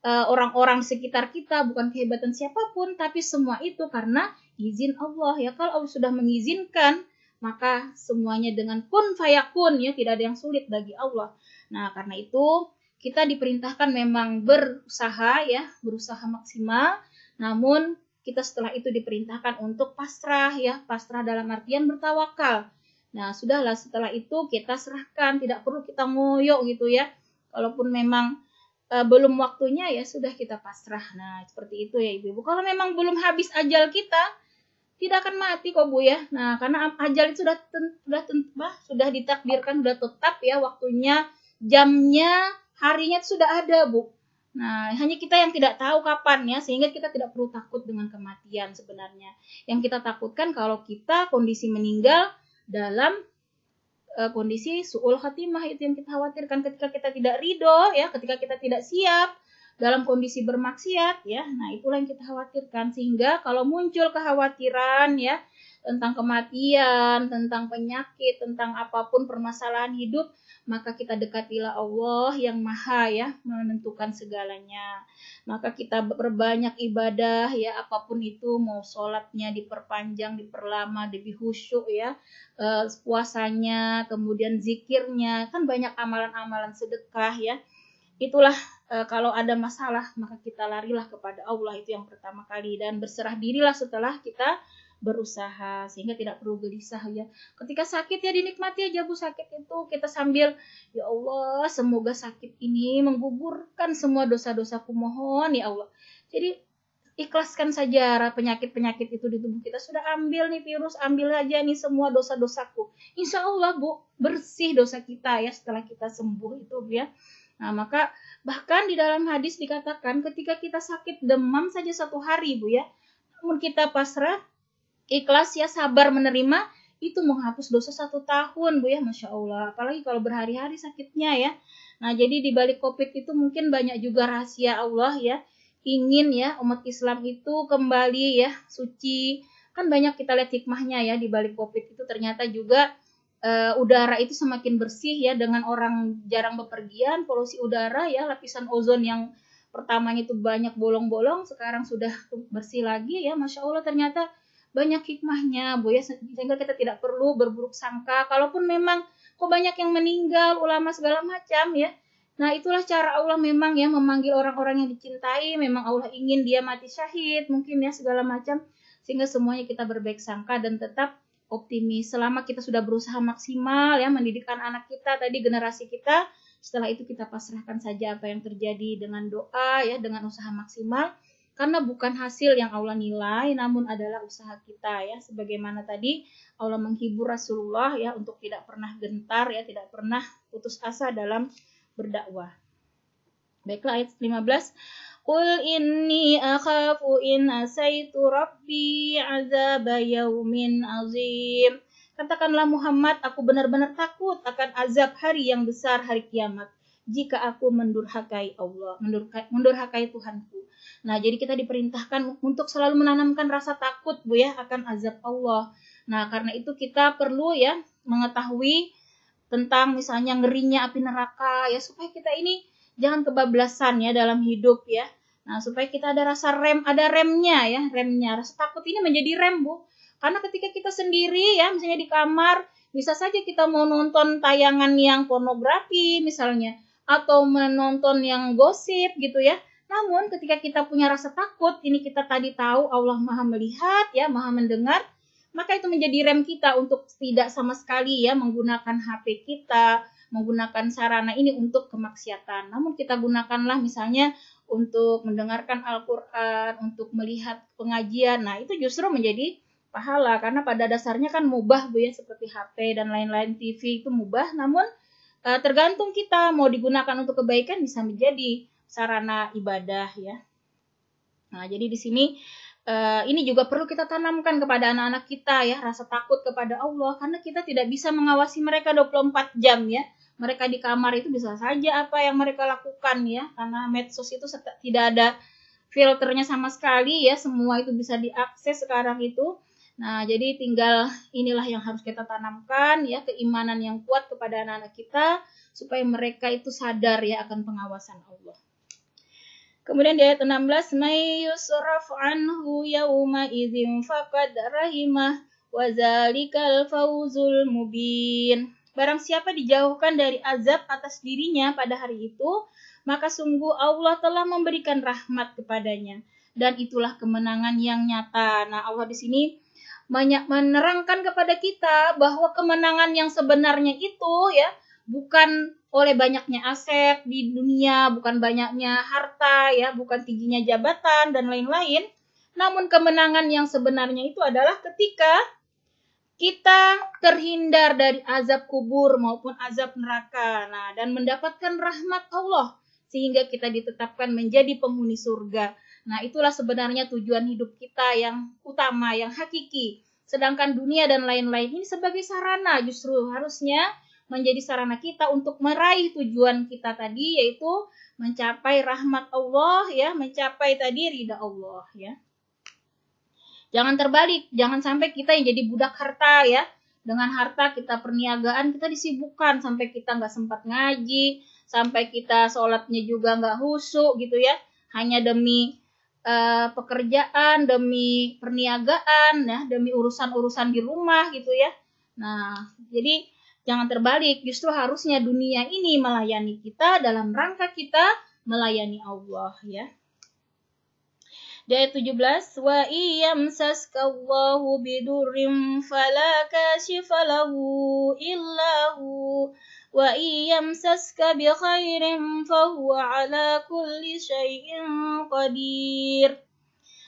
[SPEAKER 1] orang-orang sekitar kita, bukan kehebatan siapapun, tapi semua itu karena izin Allah ya. Kalau Allah sudah mengizinkan, maka semuanya dengan kun fayakun ya, tidak ada yang sulit bagi Allah. Nah, karena itu kita diperintahkan memang berusaha ya, berusaha maksimal, namun kita setelah itu diperintahkan untuk pasrah ya, pasrah dalam artian bertawakal. Nah, sudahlah setelah itu kita serahkan, tidak perlu kita ngoyo gitu ya. Kalaupun memang belum waktunya ya sudah kita pasrah. Nah, seperti itu ya Ibu. Kalau memang belum habis ajal kita, tidak akan mati kok Bu ya. Nah, karena ajal itu sudah ditakdirkan, sudah tetap ya waktunya, jamnya, harinya itu sudah ada Bu. Nah, hanya kita yang tidak tahu kapan ya, sehingga kita tidak perlu takut dengan kematian sebenarnya. Yang kita takutkan kalau kita kondisi meninggal dalam kondisi su'ul khatimah, itu yang kita khawatirkan ketika kita tidak ridho ya, ketika kita tidak siap dalam kondisi bermaksiat ya. Nah, itulah yang kita khawatirkan, sehingga kalau muncul kekhawatiran ya tentang kematian, tentang penyakit, tentang apapun permasalahan hidup, maka kita dekatilah Allah yang maha ya menentukan segalanya. Maka kita berbanyak ibadah ya, apapun itu, mau sholatnya diperpanjang, diperlama, lebih khusyuk ya, puasanya, kemudian zikirnya, kan banyak amalan-amalan sedekah ya. Itulah kalau ada masalah maka kita larilah kepada Allah, itu yang pertama kali, dan berserah dirilah setelah kita berusaha, sehingga tidak perlu gelisah ya. Ketika sakit ya dinikmati aja Bu, sakit itu kita sambil ya Allah, semoga sakit ini menggugurkan semua dosa-dosaku, mohon ya Allah. Jadi ikhlaskan saja penyakit-penyakit itu di tubuh kita. Sudah ambil nih virus, ambil aja nih semua dosa-dosaku. Insya Allah Bu, bersih dosa kita ya setelah kita sembuh itu ya. Nah, maka bahkan di dalam hadis dikatakan ketika kita sakit demam saja 1 hari Bu ya, namun kita pasrah, ikhlas ya, sabar menerima, itu menghapus dosa 1 tahun Bu ya, Masya Allah. Apalagi kalau berhari-hari sakitnya ya. Nah, jadi di balik COVID itu mungkin banyak juga rahasia Allah ya, ingin ya umat Islam itu kembali ya suci. Kan banyak kita lihat hikmahnya ya di balik Covid itu, ternyata juga udara itu semakin bersih ya, dengan orang jarang bepergian, polusi udara ya, lapisan ozon yang pertamanya itu banyak bolong-bolong sekarang sudah bersih lagi ya. Masya Allah, ternyata banyak hikmahnya Bu ya, sehingga kita tidak perlu berburuk sangka kalaupun memang kok banyak yang meninggal, ulama segala macam ya. Nah, itulah cara Allah memang ya memanggil orang-orang yang dicintai. Memang Allah ingin dia mati syahid mungkin ya, segala macam, sehingga semuanya kita berbaik sangka dan tetap optimis. Selama kita sudah berusaha maksimal ya mendidik anak kita tadi, generasi kita, setelah itu kita pasrahkan saja apa yang terjadi dengan doa ya, dengan usaha maksimal, karena bukan hasil yang Allah nilai, namun adalah usaha kita ya. Sebagaimana tadi Allah menghibur Rasulullah ya untuk tidak pernah gentar ya, tidak pernah putus asa dalam berdakwah. Baiklah, ayat 15. Qul inni akhafu in asaitu rabbi azaba yaumin azim. Katakanlah Muhammad, aku benar-benar takut akan azab hari yang besar, hari kiamat, jika aku mendurhakai Allah, mendurhakai Tuhanku. Nah, jadi kita diperintahkan untuk selalu menanamkan rasa takut Bu ya akan azab Allah. Nah, karena itu kita perlu ya mengetahui tentang misalnya ngerinya api neraka ya, supaya kita ini jangan kebablasan ya dalam hidup ya. Nah, supaya kita ada rasa ada remnya ya, remnya. Rasa takut ini menjadi rem Bu. Karena ketika kita sendiri ya, misalnya di kamar, bisa saja kita mau nonton tayangan yang pornografi misalnya, atau menonton yang gosip gitu ya. Namun ketika kita punya rasa takut, ini kita tadi tahu Allah Maha melihat ya, Maha mendengar, maka itu menjadi rem kita untuk tidak sama sekali ya menggunakan HP kita, menggunakan sarana ini untuk kemaksiatan. Namun kita gunakanlah misalnya untuk mendengarkan Al-Quran, untuk melihat pengajian. Nah, itu justru menjadi pahala, karena pada dasarnya kan mubah Bu ya, seperti HP dan lain-lain, TV itu mubah, namun tergantung kita mau digunakan untuk kebaikan, bisa menjadi sarana ibadah ya. Nah, jadi di sini ini juga perlu kita tanamkan kepada anak-anak kita ya, rasa takut kepada Allah, karena kita tidak bisa mengawasi mereka 24 jam ya. Mereka di kamar itu bisa saja apa yang mereka lakukan ya, karena medsos itu tidak ada filternya sama sekali ya, semua itu bisa diakses sekarang itu. Nah, jadi tinggal inilah yang harus kita tanamkan ya, keimanan yang kuat kepada anak-anak kita, supaya mereka itu sadar ya akan pengawasan Allah. Kemudian di ayat 16, may yusraf anhu yauma idzin faqad rahimah wa zalikal fawzul mubin. Barang siapa dijauhkan dari azab atas dirinya pada hari itu, maka sungguh Allah telah memberikan rahmat kepadanya, dan itulah kemenangan yang nyata. Nah, Allah di sini menerangkan kepada kita bahwa kemenangan yang sebenarnya itu ya bukan oleh banyaknya aset di dunia, bukan banyaknya harta ya, bukan tingginya jabatan dan lain-lain. Namun kemenangan yang sebenarnya itu adalah ketika kita terhindar dari azab kubur maupun azab neraka. Nah, dan mendapatkan rahmat Allah sehingga kita ditetapkan menjadi penghuni surga. Nah, itulah sebenarnya tujuan hidup kita yang utama, yang hakiki. Sedangkan dunia dan lain-lain ini sebagai sarana, justru harusnya menjadi sarana kita untuk meraih tujuan kita tadi, yaitu mencapai rahmat Allah ya, mencapai tadi ridha Allah ya. Jangan terbalik, jangan sampai kita yang jadi budak harta ya. Dengan harta kita perniagaan, kita disibukkan sampai kita nggak sempat ngaji, sampai kita sholatnya juga nggak khusyuk gitu ya, hanya demi pekerjaan, demi perniagaan ya, demi urusan-urusan di rumah gitu ya. Nah, jadi jangan terbalik, justru harusnya dunia ini melayani kita dalam rangka kita melayani Allah ya. Di ayat 17, wa iyamsaskallahu bidurrim fala kashifa lahu illahu wa iyamsaska bi khairin fahuwa ala kulli syai'in qadir.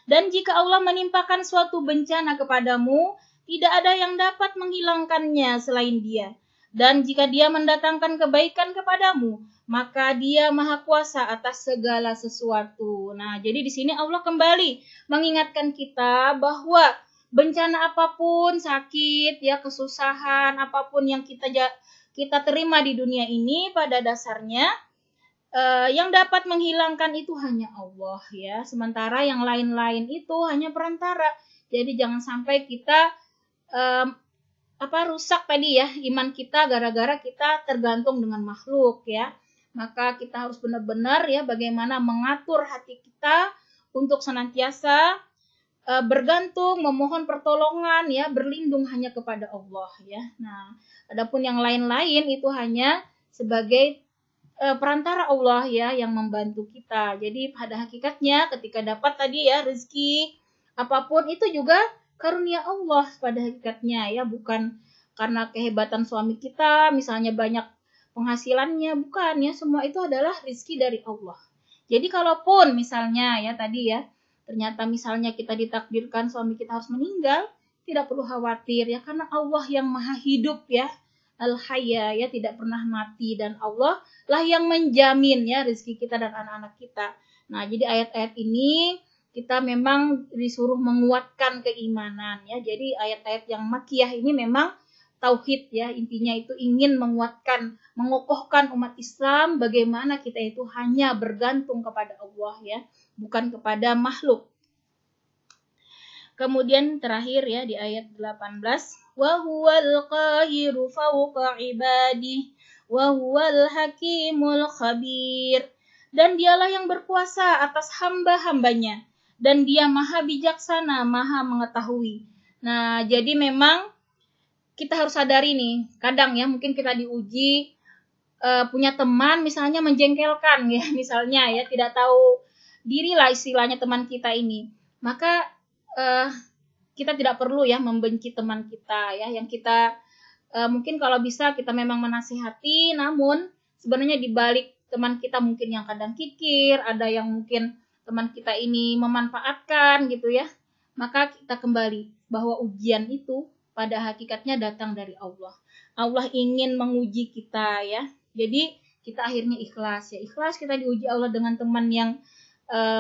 [SPEAKER 1] Dan jika Allah menimpakan suatu bencana kepadamu, tidak ada yang dapat menghilangkannya selain Dia. Dan jika Dia mendatangkan kebaikan kepadamu, maka Dia Maha Kuasa atas segala sesuatu. Nah, jadi di sini Allah kembali mengingatkan kita bahwa bencana apapun, sakit, ya kesusahan, apapun yang kita terima di dunia ini, pada dasarnya yang dapat menghilangkan itu hanya Allah ya. Sementara yang lain-lain itu hanya perantara. Jadi jangan sampai kita rusak tadi ya iman kita gara-gara kita tergantung dengan makhluk ya. Maka kita harus benar-benar ya bagaimana mengatur hati kita untuk senantiasa bergantung, memohon pertolongan ya, berlindung hanya kepada Allah ya. Nah, adapun yang lain-lain itu hanya sebagai perantara Allah ya yang membantu kita. Jadi pada hakikatnya ketika dapat tadi ya rezeki apapun itu juga karunia Allah pada hakikatnya ya, bukan karena kehebatan suami kita misalnya banyak penghasilannya, bukan ya, semua itu adalah rezeki dari Allah. Jadi kalaupun misalnya ya tadi ya ternyata misalnya kita ditakdirkan suami kita harus meninggal, tidak perlu khawatir ya, karena Allah yang maha hidup ya, Al-Hayya ya, tidak pernah mati, dan Allah lah yang menjamin ya rezeki kita dan anak-anak kita. Nah, jadi ayat-ayat ini kita memang disuruh menguatkan keimanan ya. Jadi ayat-ayat yang makiyah ini memang tauhid ya, intinya itu ingin menguatkan, mengokohkan umat Islam bagaimana kita itu hanya bergantung kepada Allah ya, bukan kepada makhluk. Kemudian terakhir ya di ayat 18, wa huwal qahiru fawqa ibadihi wa huwal hakimul khabir. Dan dialah yang berkuasa atas hamba-hambanya, dan dia maha bijaksana, maha mengetahui. Nah, jadi memang kita harus sadari nih, kadang ya mungkin kita diuji punya teman misalnya menjengkelkan ya, misalnya ya tidak tahu diri lah istilahnya teman kita ini. Maka kita tidak perlu ya membenci teman kita ya, yang kita mungkin kalau bisa kita memang menasihati, namun sebenarnya di balik teman kita mungkin yang kadang kikir, ada yang mungkin teman kita ini memanfaatkan gitu ya. Maka kita kembali bahwa ujian itu pada hakikatnya datang dari Allah. Allah ingin menguji kita ya. Jadi kita akhirnya ikhlas ya. Ikhlas kita diuji Allah dengan teman yang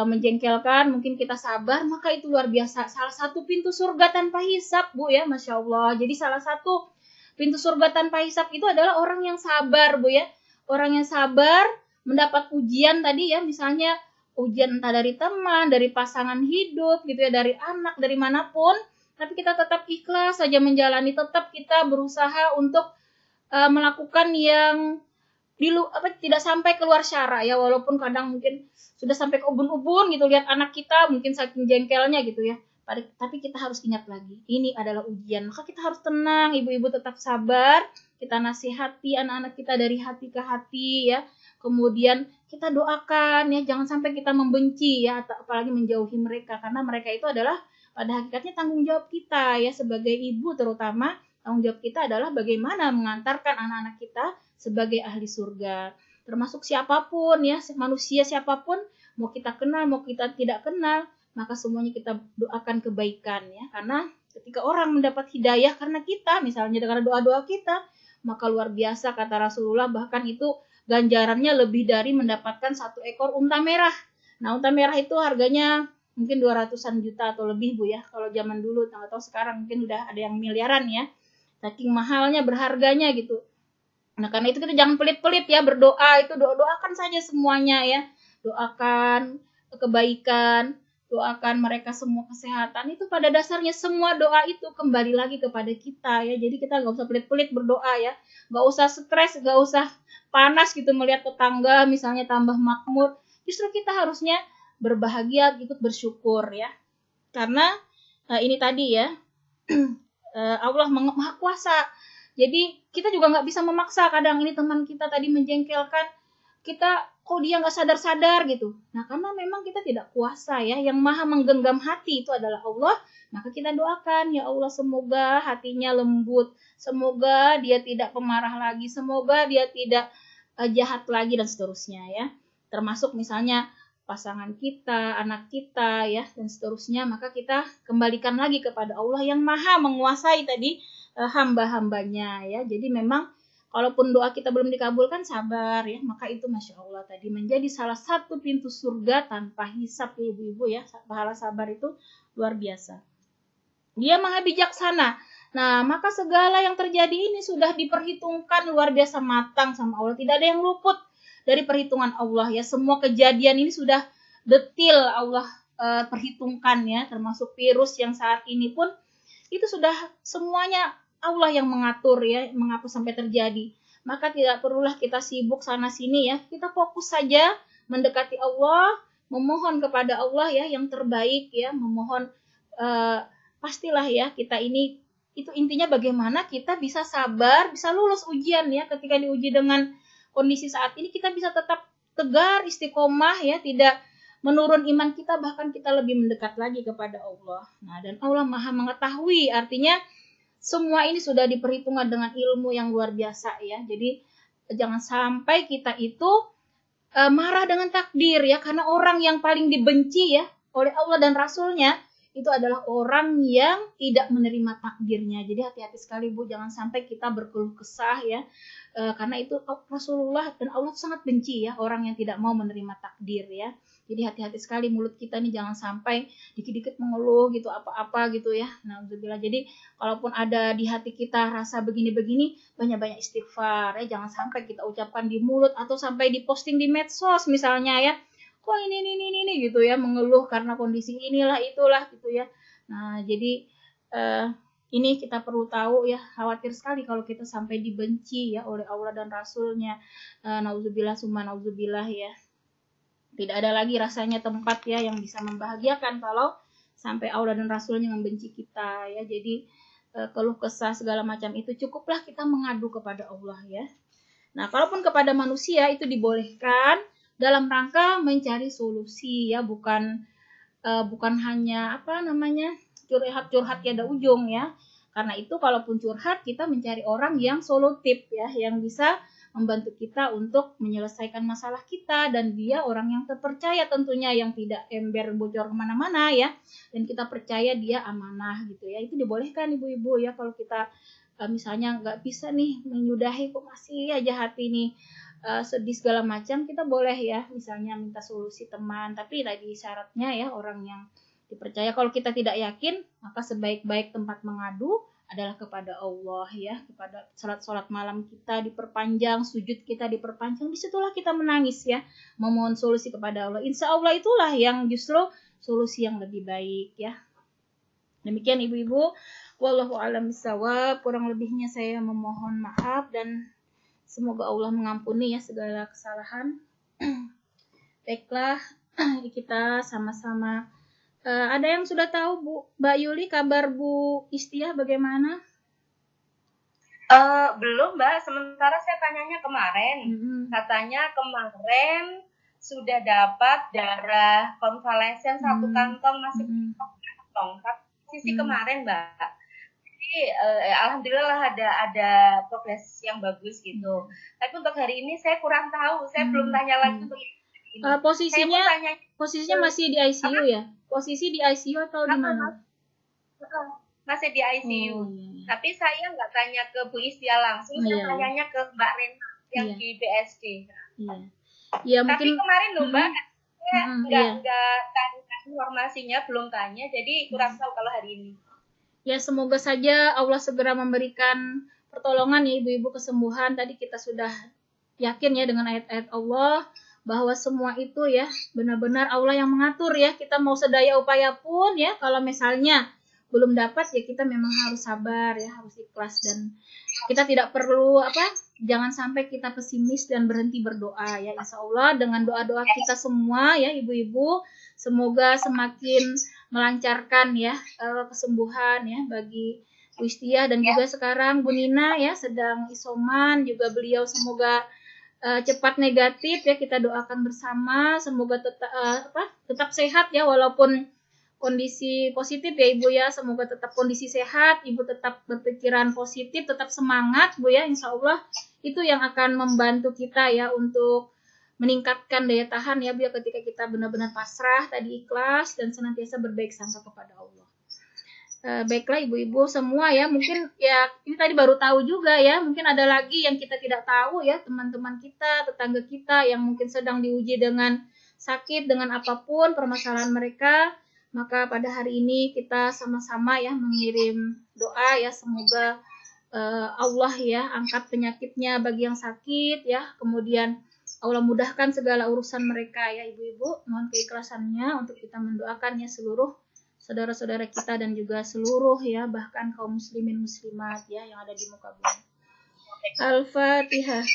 [SPEAKER 1] menjengkelkan, mungkin kita sabar, maka itu luar biasa. Salah satu pintu surga tanpa hisab, Bu ya, Masya Allah. Jadi salah satu pintu surga tanpa hisab itu adalah orang yang sabar, Bu ya. Orang yang sabar mendapat ujian tadi ya, misalnya ujian entah dari teman, dari pasangan hidup gitu ya, dari anak, dari manapun, tapi kita tetap ikhlas saja menjalani, tetap kita berusaha untuk melakukan yang tidak sampai keluar syara ya, walaupun kadang mungkin sudah sampai ke ubun-ubun gitu lihat anak kita mungkin saking jengkelnya gitu ya, tapi kita harus ingat lagi ini adalah ujian, maka kita harus tenang, ibu-ibu tetap sabar, kita nasihati anak-anak kita dari hati ke hati ya, kemudian kita doakan ya, jangan sampai kita membenci ya, apalagi menjauhi mereka, karena mereka itu adalah pada hakikatnya tanggung jawab kita ya sebagai ibu, terutama tanggung jawab kita adalah bagaimana mengantarkan anak-anak kita sebagai ahli surga. Termasuk siapapun ya, manusia siapapun, mau kita kenal, mau kita tidak kenal, maka semuanya kita doakan kebaikan ya. Karena ketika orang mendapat hidayah karena kita, misalnya karena doa-doa kita, maka luar biasa kata Rasulullah, bahkan itu ganjarannya lebih dari mendapatkan 1 ekor unta merah. Nah, unta merah itu harganya mungkin 200-an juta atau lebih, Bu ya. Kalau zaman dulu, atau sekarang mungkin udah ada yang miliaran ya. Saking mahalnya, berharganya gitu. Nah, karena itu kita jangan pelit-pelit ya, berdoa itu doakan saja semuanya ya. Doakan kebaikan, doakan mereka semua kesehatan. Itu pada dasarnya semua doa itu kembali lagi kepada kita ya. Jadi kita gak usah pelit-pelit berdoa ya. Gak usah stres, gak usah panas gitu melihat tetangga misalnya tambah makmur. Justru kita harusnya berbahagia, ikut bersyukur ya. Karena ini tadi ya, Allah Maha Kuasa. Jadi kita juga nggak bisa memaksa, kadang ini teman kita tadi menjengkelkan, kita kok dia nggak sadar-sadar gitu. Nah, karena memang kita tidak kuasa ya, yang maha menggenggam hati itu adalah Allah, maka kita doakan, ya Allah semoga hatinya lembut, semoga dia tidak pemarah lagi, semoga dia tidak jahat lagi dan seterusnya ya. Termasuk misalnya pasangan kita, anak kita ya, dan seterusnya, maka kita kembalikan lagi kepada Allah yang maha menguasai tadi hamba-hambanya ya. Jadi memang kalaupun doa kita belum dikabulkan, sabar ya, maka itu Masya Allah tadi menjadi salah satu pintu surga tanpa hisab ya ibu-ibu ya. Pahala sabar itu luar biasa. Dia maha bijaksana. Nah, maka segala yang terjadi ini sudah diperhitungkan luar biasa matang sama Allah, tidak ada yang luput dari perhitungan Allah ya. Semua kejadian ini sudah detil Allah perhitungkan ya, termasuk virus yang saat ini pun itu sudah semuanya Allah yang mengatur ya, mengapa sampai terjadi. Maka tidak perlulah kita sibuk sana sini ya. Kita fokus saja mendekati Allah, memohon kepada Allah ya yang terbaik ya, memohon pastilah ya kita ini itu intinya bagaimana kita bisa sabar, bisa lulus ujian ya. Ketika diuji dengan kondisi saat ini kita bisa tetap tegar, istiqomah ya, tidak menurun iman kita, bahkan kita lebih mendekat lagi kepada Allah. Nah, dan Allah Maha mengetahui, artinya semua ini sudah diperhitungkan dengan ilmu yang luar biasa ya. Jadi jangan sampai kita itu marah dengan takdir ya, karena orang yang paling dibenci ya oleh Allah dan Rasulnya itu adalah orang yang tidak menerima takdirnya. Jadi hati-hati sekali Bu, jangan sampai kita berkeluh kesah ya, karena itu Rasulullah dan Allah sangat benci ya orang yang tidak mau menerima takdir ya. Jadi hati-hati sekali mulut kita nih, jangan sampai dikit-dikit mengeluh gitu apa-apa gitu ya. Nauzubillah. Jadi kalaupun ada di hati kita rasa begini-begini, banyak-banyak istighfar ya. Jangan sampai kita ucapkan di mulut atau sampai diposting di medsos misalnya ya. Kok ini gitu ya, mengeluh karena kondisi inilah itulah gitu ya. Nah, jadi ini kita perlu tahu ya, khawatir sekali kalau kita sampai dibenci ya oleh Allah dan Rasulnya. Nauzubillah summa nauzubillah ya. Tidak ada lagi rasanya tempat ya yang bisa membahagiakan kalau sampai Allah dan Rasulnya membenci kita ya. Jadi keluh kesah segala macam itu cukuplah kita mengadu kepada Allah ya. Nah, kalaupun kepada manusia itu dibolehkan dalam rangka mencari solusi ya, bukan hanya curhat tiada ujung ya. Karena itu kalaupun curhat kita mencari orang yang solutif ya, yang bisa membantu kita untuk menyelesaikan masalah kita, dan dia orang yang terpercaya tentunya, yang tidak ember bocor kemana-mana ya, dan kita percaya dia amanah gitu ya. Itu dibolehkan ibu-ibu ya, kalau kita misalnya nggak bisa nih menyudahi, kok masih aja hati nih sedih segala macam, kita boleh ya misalnya minta solusi teman, tapi tadi syaratnya ya orang yang dipercaya. Kalau kita tidak yakin, maka sebaik-baik tempat mengadu adalah kepada Allah ya, kepada salat malam kita diperpanjang, sujud kita diperpanjang, disitulah kita menangis ya, memohon solusi kepada Allah. Insya Allah itulah yang justru solusi yang lebih baik ya. Demikian ibu-ibu, wallahu a'lam bishawab. Kurang lebihnya saya memohon maaf dan semoga Allah mengampuni ya segala kesalahan. Baiklah, kita sama-sama. Ada yang sudah tahu Bu, Mbak Yuli, kabar Bu Istiah bagaimana?
[SPEAKER 2] Belum Mbak, sementara saya tanyanya kemarin. Katanya kemarin sudah dapat darah konvalesen 1 kantong, masih 1 kantong. Sisi kemarin Mbak. Jadi alhamdulillah ada progres yang bagus gitu. Tapi untuk hari ini saya kurang tahu, saya belum tanya lagi untuk
[SPEAKER 1] posisinya masih di ICU ya? Posisi di ICU atau di mana?
[SPEAKER 2] Masih di ICU. Tapi saya nggak tanya ke Bu Istia langsung, saya tanyanya ke Mbak Rena yang di BSD.
[SPEAKER 1] Ya,
[SPEAKER 2] tapi
[SPEAKER 1] mungkin
[SPEAKER 2] kemarin loh Mbak, saya nggak tanya informasinya, belum tanya, jadi kurang tahu kalau hari ini.
[SPEAKER 1] Ya, semoga saja Allah segera memberikan pertolongan ya ibu-ibu, kesembuhan. Tadi kita sudah yakin ya dengan ayat-ayat Allah bahwa semua itu ya benar-benar Allah yang mengatur ya. Kita mau sedaya upaya pun ya, kalau misalnya belum dapat ya kita memang harus sabar ya, harus ikhlas, dan kita tidak perlu jangan sampai kita pesimis dan berhenti berdoa ya. Insya Allah dengan doa-doa kita semua ya ibu-ibu, semoga semakin melancarkan ya kesembuhan ya bagi Bu Istia, dan juga sekarang Bu Nina ya sedang isoman juga, beliau semoga cepat negatif ya, kita doakan bersama, semoga tetap sehat ya, walaupun kondisi positif ya Ibu ya, semoga tetap kondisi sehat, Ibu tetap berpikiran positif, tetap semangat Bu ya, insya Allah itu yang akan membantu kita ya untuk meningkatkan daya tahan ya Bu ya, ketika kita benar-benar pasrah, tadi ikhlas, dan senantiasa berbaik sangka kepada Allah. Baiklah ibu-ibu semua ya, mungkin ya ini tadi baru tahu juga ya, mungkin ada lagi yang kita tidak tahu ya, teman-teman kita, tetangga kita yang mungkin sedang diuji dengan sakit, dengan apapun permasalahan mereka. Maka pada hari ini kita sama-sama ya mengirim doa ya, semoga Allah ya angkat penyakitnya bagi yang sakit ya, kemudian Allah mudahkan segala urusan mereka ya ibu-ibu. Mohon keikhlasannya untuk kita mendoakan ya seluruh saudara-saudara kita dan juga seluruh ya bahkan kaum muslimin muslimat ya yang ada di muka bumi. Al-Fatihah.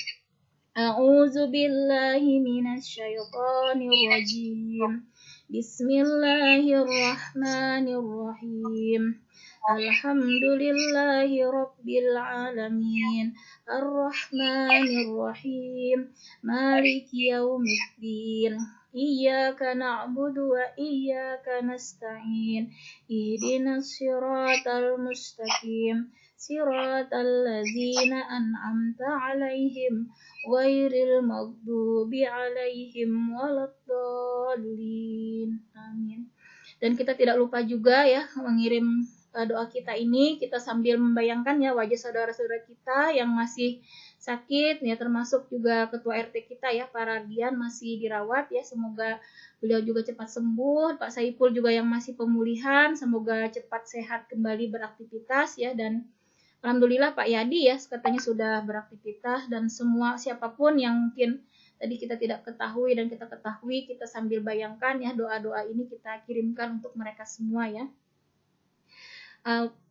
[SPEAKER 1] A'udzu billahi minasyaitonir rajim. Bismillahirrahmanirrahim. Alhamdulillahi rabbil alamin. Ar-Rahmanir-Rahim. Maliki yaumiddin. Iyyaka na'budu wa iyyaka nasta'in. Ihdinas siratal mustaqim. Siratal ladzina an'amta 'alaihim ghairil maghdubi 'alaihim waladdallin. Amin. Dan kita tidak lupa juga ya mengirim doa kita ini, kita sambil membayangkan ya wajah saudara-saudara kita yang masih sakit ya, termasuk juga ketua RT kita ya Pak Radian masih dirawat ya, semoga beliau juga cepat sembuh. Pak Saipul juga yang masih pemulihan, semoga cepat sehat kembali beraktivitas ya. Dan alhamdulillah Pak Yadi ya katanya sudah beraktivitas, dan semua siapapun yang mungkin tadi kita tidak ketahui dan kita ketahui, kita sambil bayangkan ya doa-doa ini kita kirimkan untuk mereka semua ya.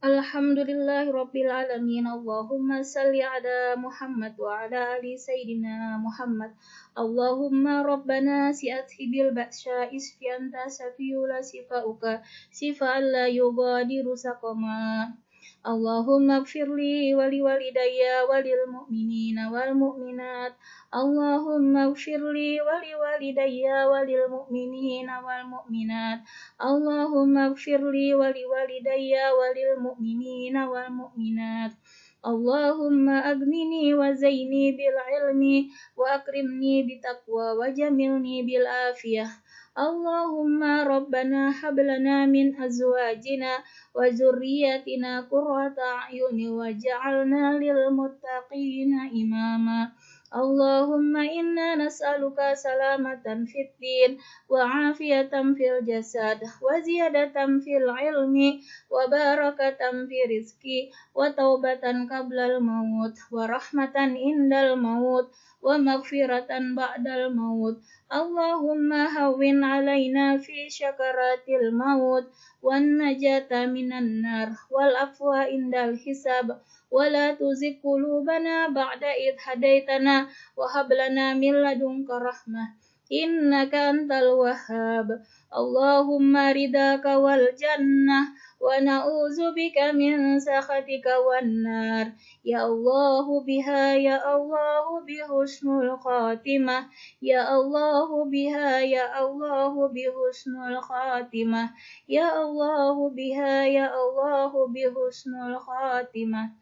[SPEAKER 1] Alhamdulillahirabbil alamin. Allahumma shalli ala Muhammad wa ala ali sayyidina Muhammad. Allahumma rabbana si'athi bil ba'sya isfi anta safiyula sifauka sifa'an la yubadiru saqama. Allahumma gfirli wali walidayya walil mu'minina wal mu'minat. Allahumma gfirli wali walidayya walil mu'minina wal mu'minat. Allahumma gfirli wali walidayya walil mu'minina wal mu'minat. Allahumma aghnini wa zaini bil ilmi wa akrimni bitaqwa wa jamilni bil afiyah. Allahumma rabbana hablana min azwajina wa zurriyatina qurrata a'yuni waj'alna lil muttaqina imama. Allahumma inna nas'aluka salamatan fid din wa afiyatan fil jasad wa ziyadatan fil ilmi wa barakatan fi rizqi wa taubatan qablal maut wa rahmatan indal maut wa maghfiratan ba'dal maut. Allahumma hawwin alaina fi syakaratil maut wan najata minan nar wal afwa indal hisab wa la tuzigh qulubana ba'da idh hadaitana wa hab lana min ladunka rahmah innaka antal wahhab. Allahumma ridaka wal jannah wa na'udzubika min sakhatika wan nar. Ya Allahu biha ya Allahu bi husnul khatimah. Ya Allahu biha ya Allahu bi husnul khatimah. Ya Allahu biha ya Allahu bi husnul khatimah.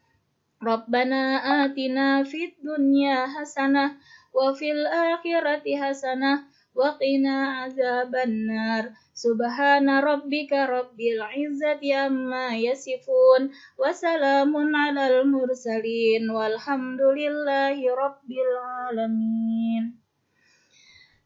[SPEAKER 1] Rabbana atina fid dunya hasanah wa fil akhirati hasanah wa qina azabannar. Subhana rabbika rabbil izzati amma yasifun wa salamun alal mursalin walhamdulillahi rabbil alamin.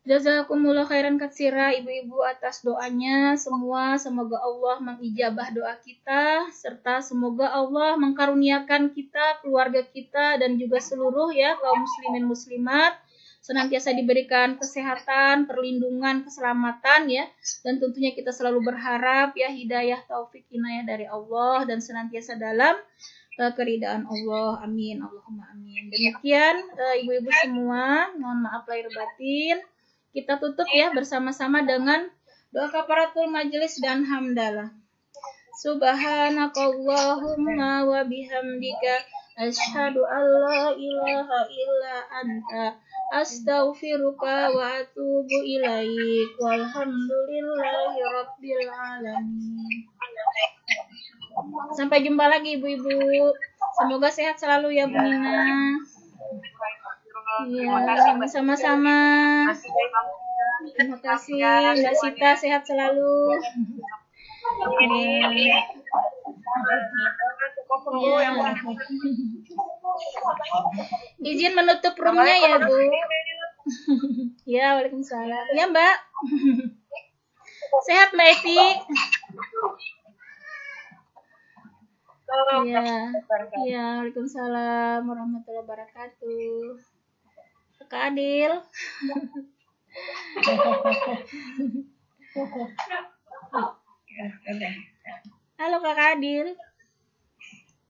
[SPEAKER 1] Jazakumullah khairan katsira ibu-ibu atas doanya semua. Semoga Allah mengijabah doa kita, serta semoga Allah mengkaruniakan kita, keluarga kita, dan juga seluruh ya kaum muslimin muslimat senantiasa diberikan kesehatan, perlindungan, keselamatan ya. Dan tentunya kita selalu berharap ya hidayah, taufik, inayah dari Allah dan senantiasa dalam keridaan Allah. Amin. Allahumma amin. Demikian ibu-ibu semua, mohon maaf lahir batin. Kita tutup ya bersama-sama dengan doa kafaratul majelis dan hamdalah. Subhanakallahumma wa bihamdika asyhadu an la ilaha illa anta astaghfiruka wa atubu ilaik. Walhamdulillahi rabbil alamin. Sampai jumpa lagi ibu-ibu. Semoga sehat selalu ya Bu Nina. Iya, sama-sama. Terima kasih Mbak Sita, sehat selalu. Ya. Izin menutup roomnya ya Bu. Ya, waalaikumsalam. Ya Mbak. Sehat Mbak Eti. Ya, waalaikumsalam warahmatullahi wabarakatuh. Kak Adil. Halo Kak Adil.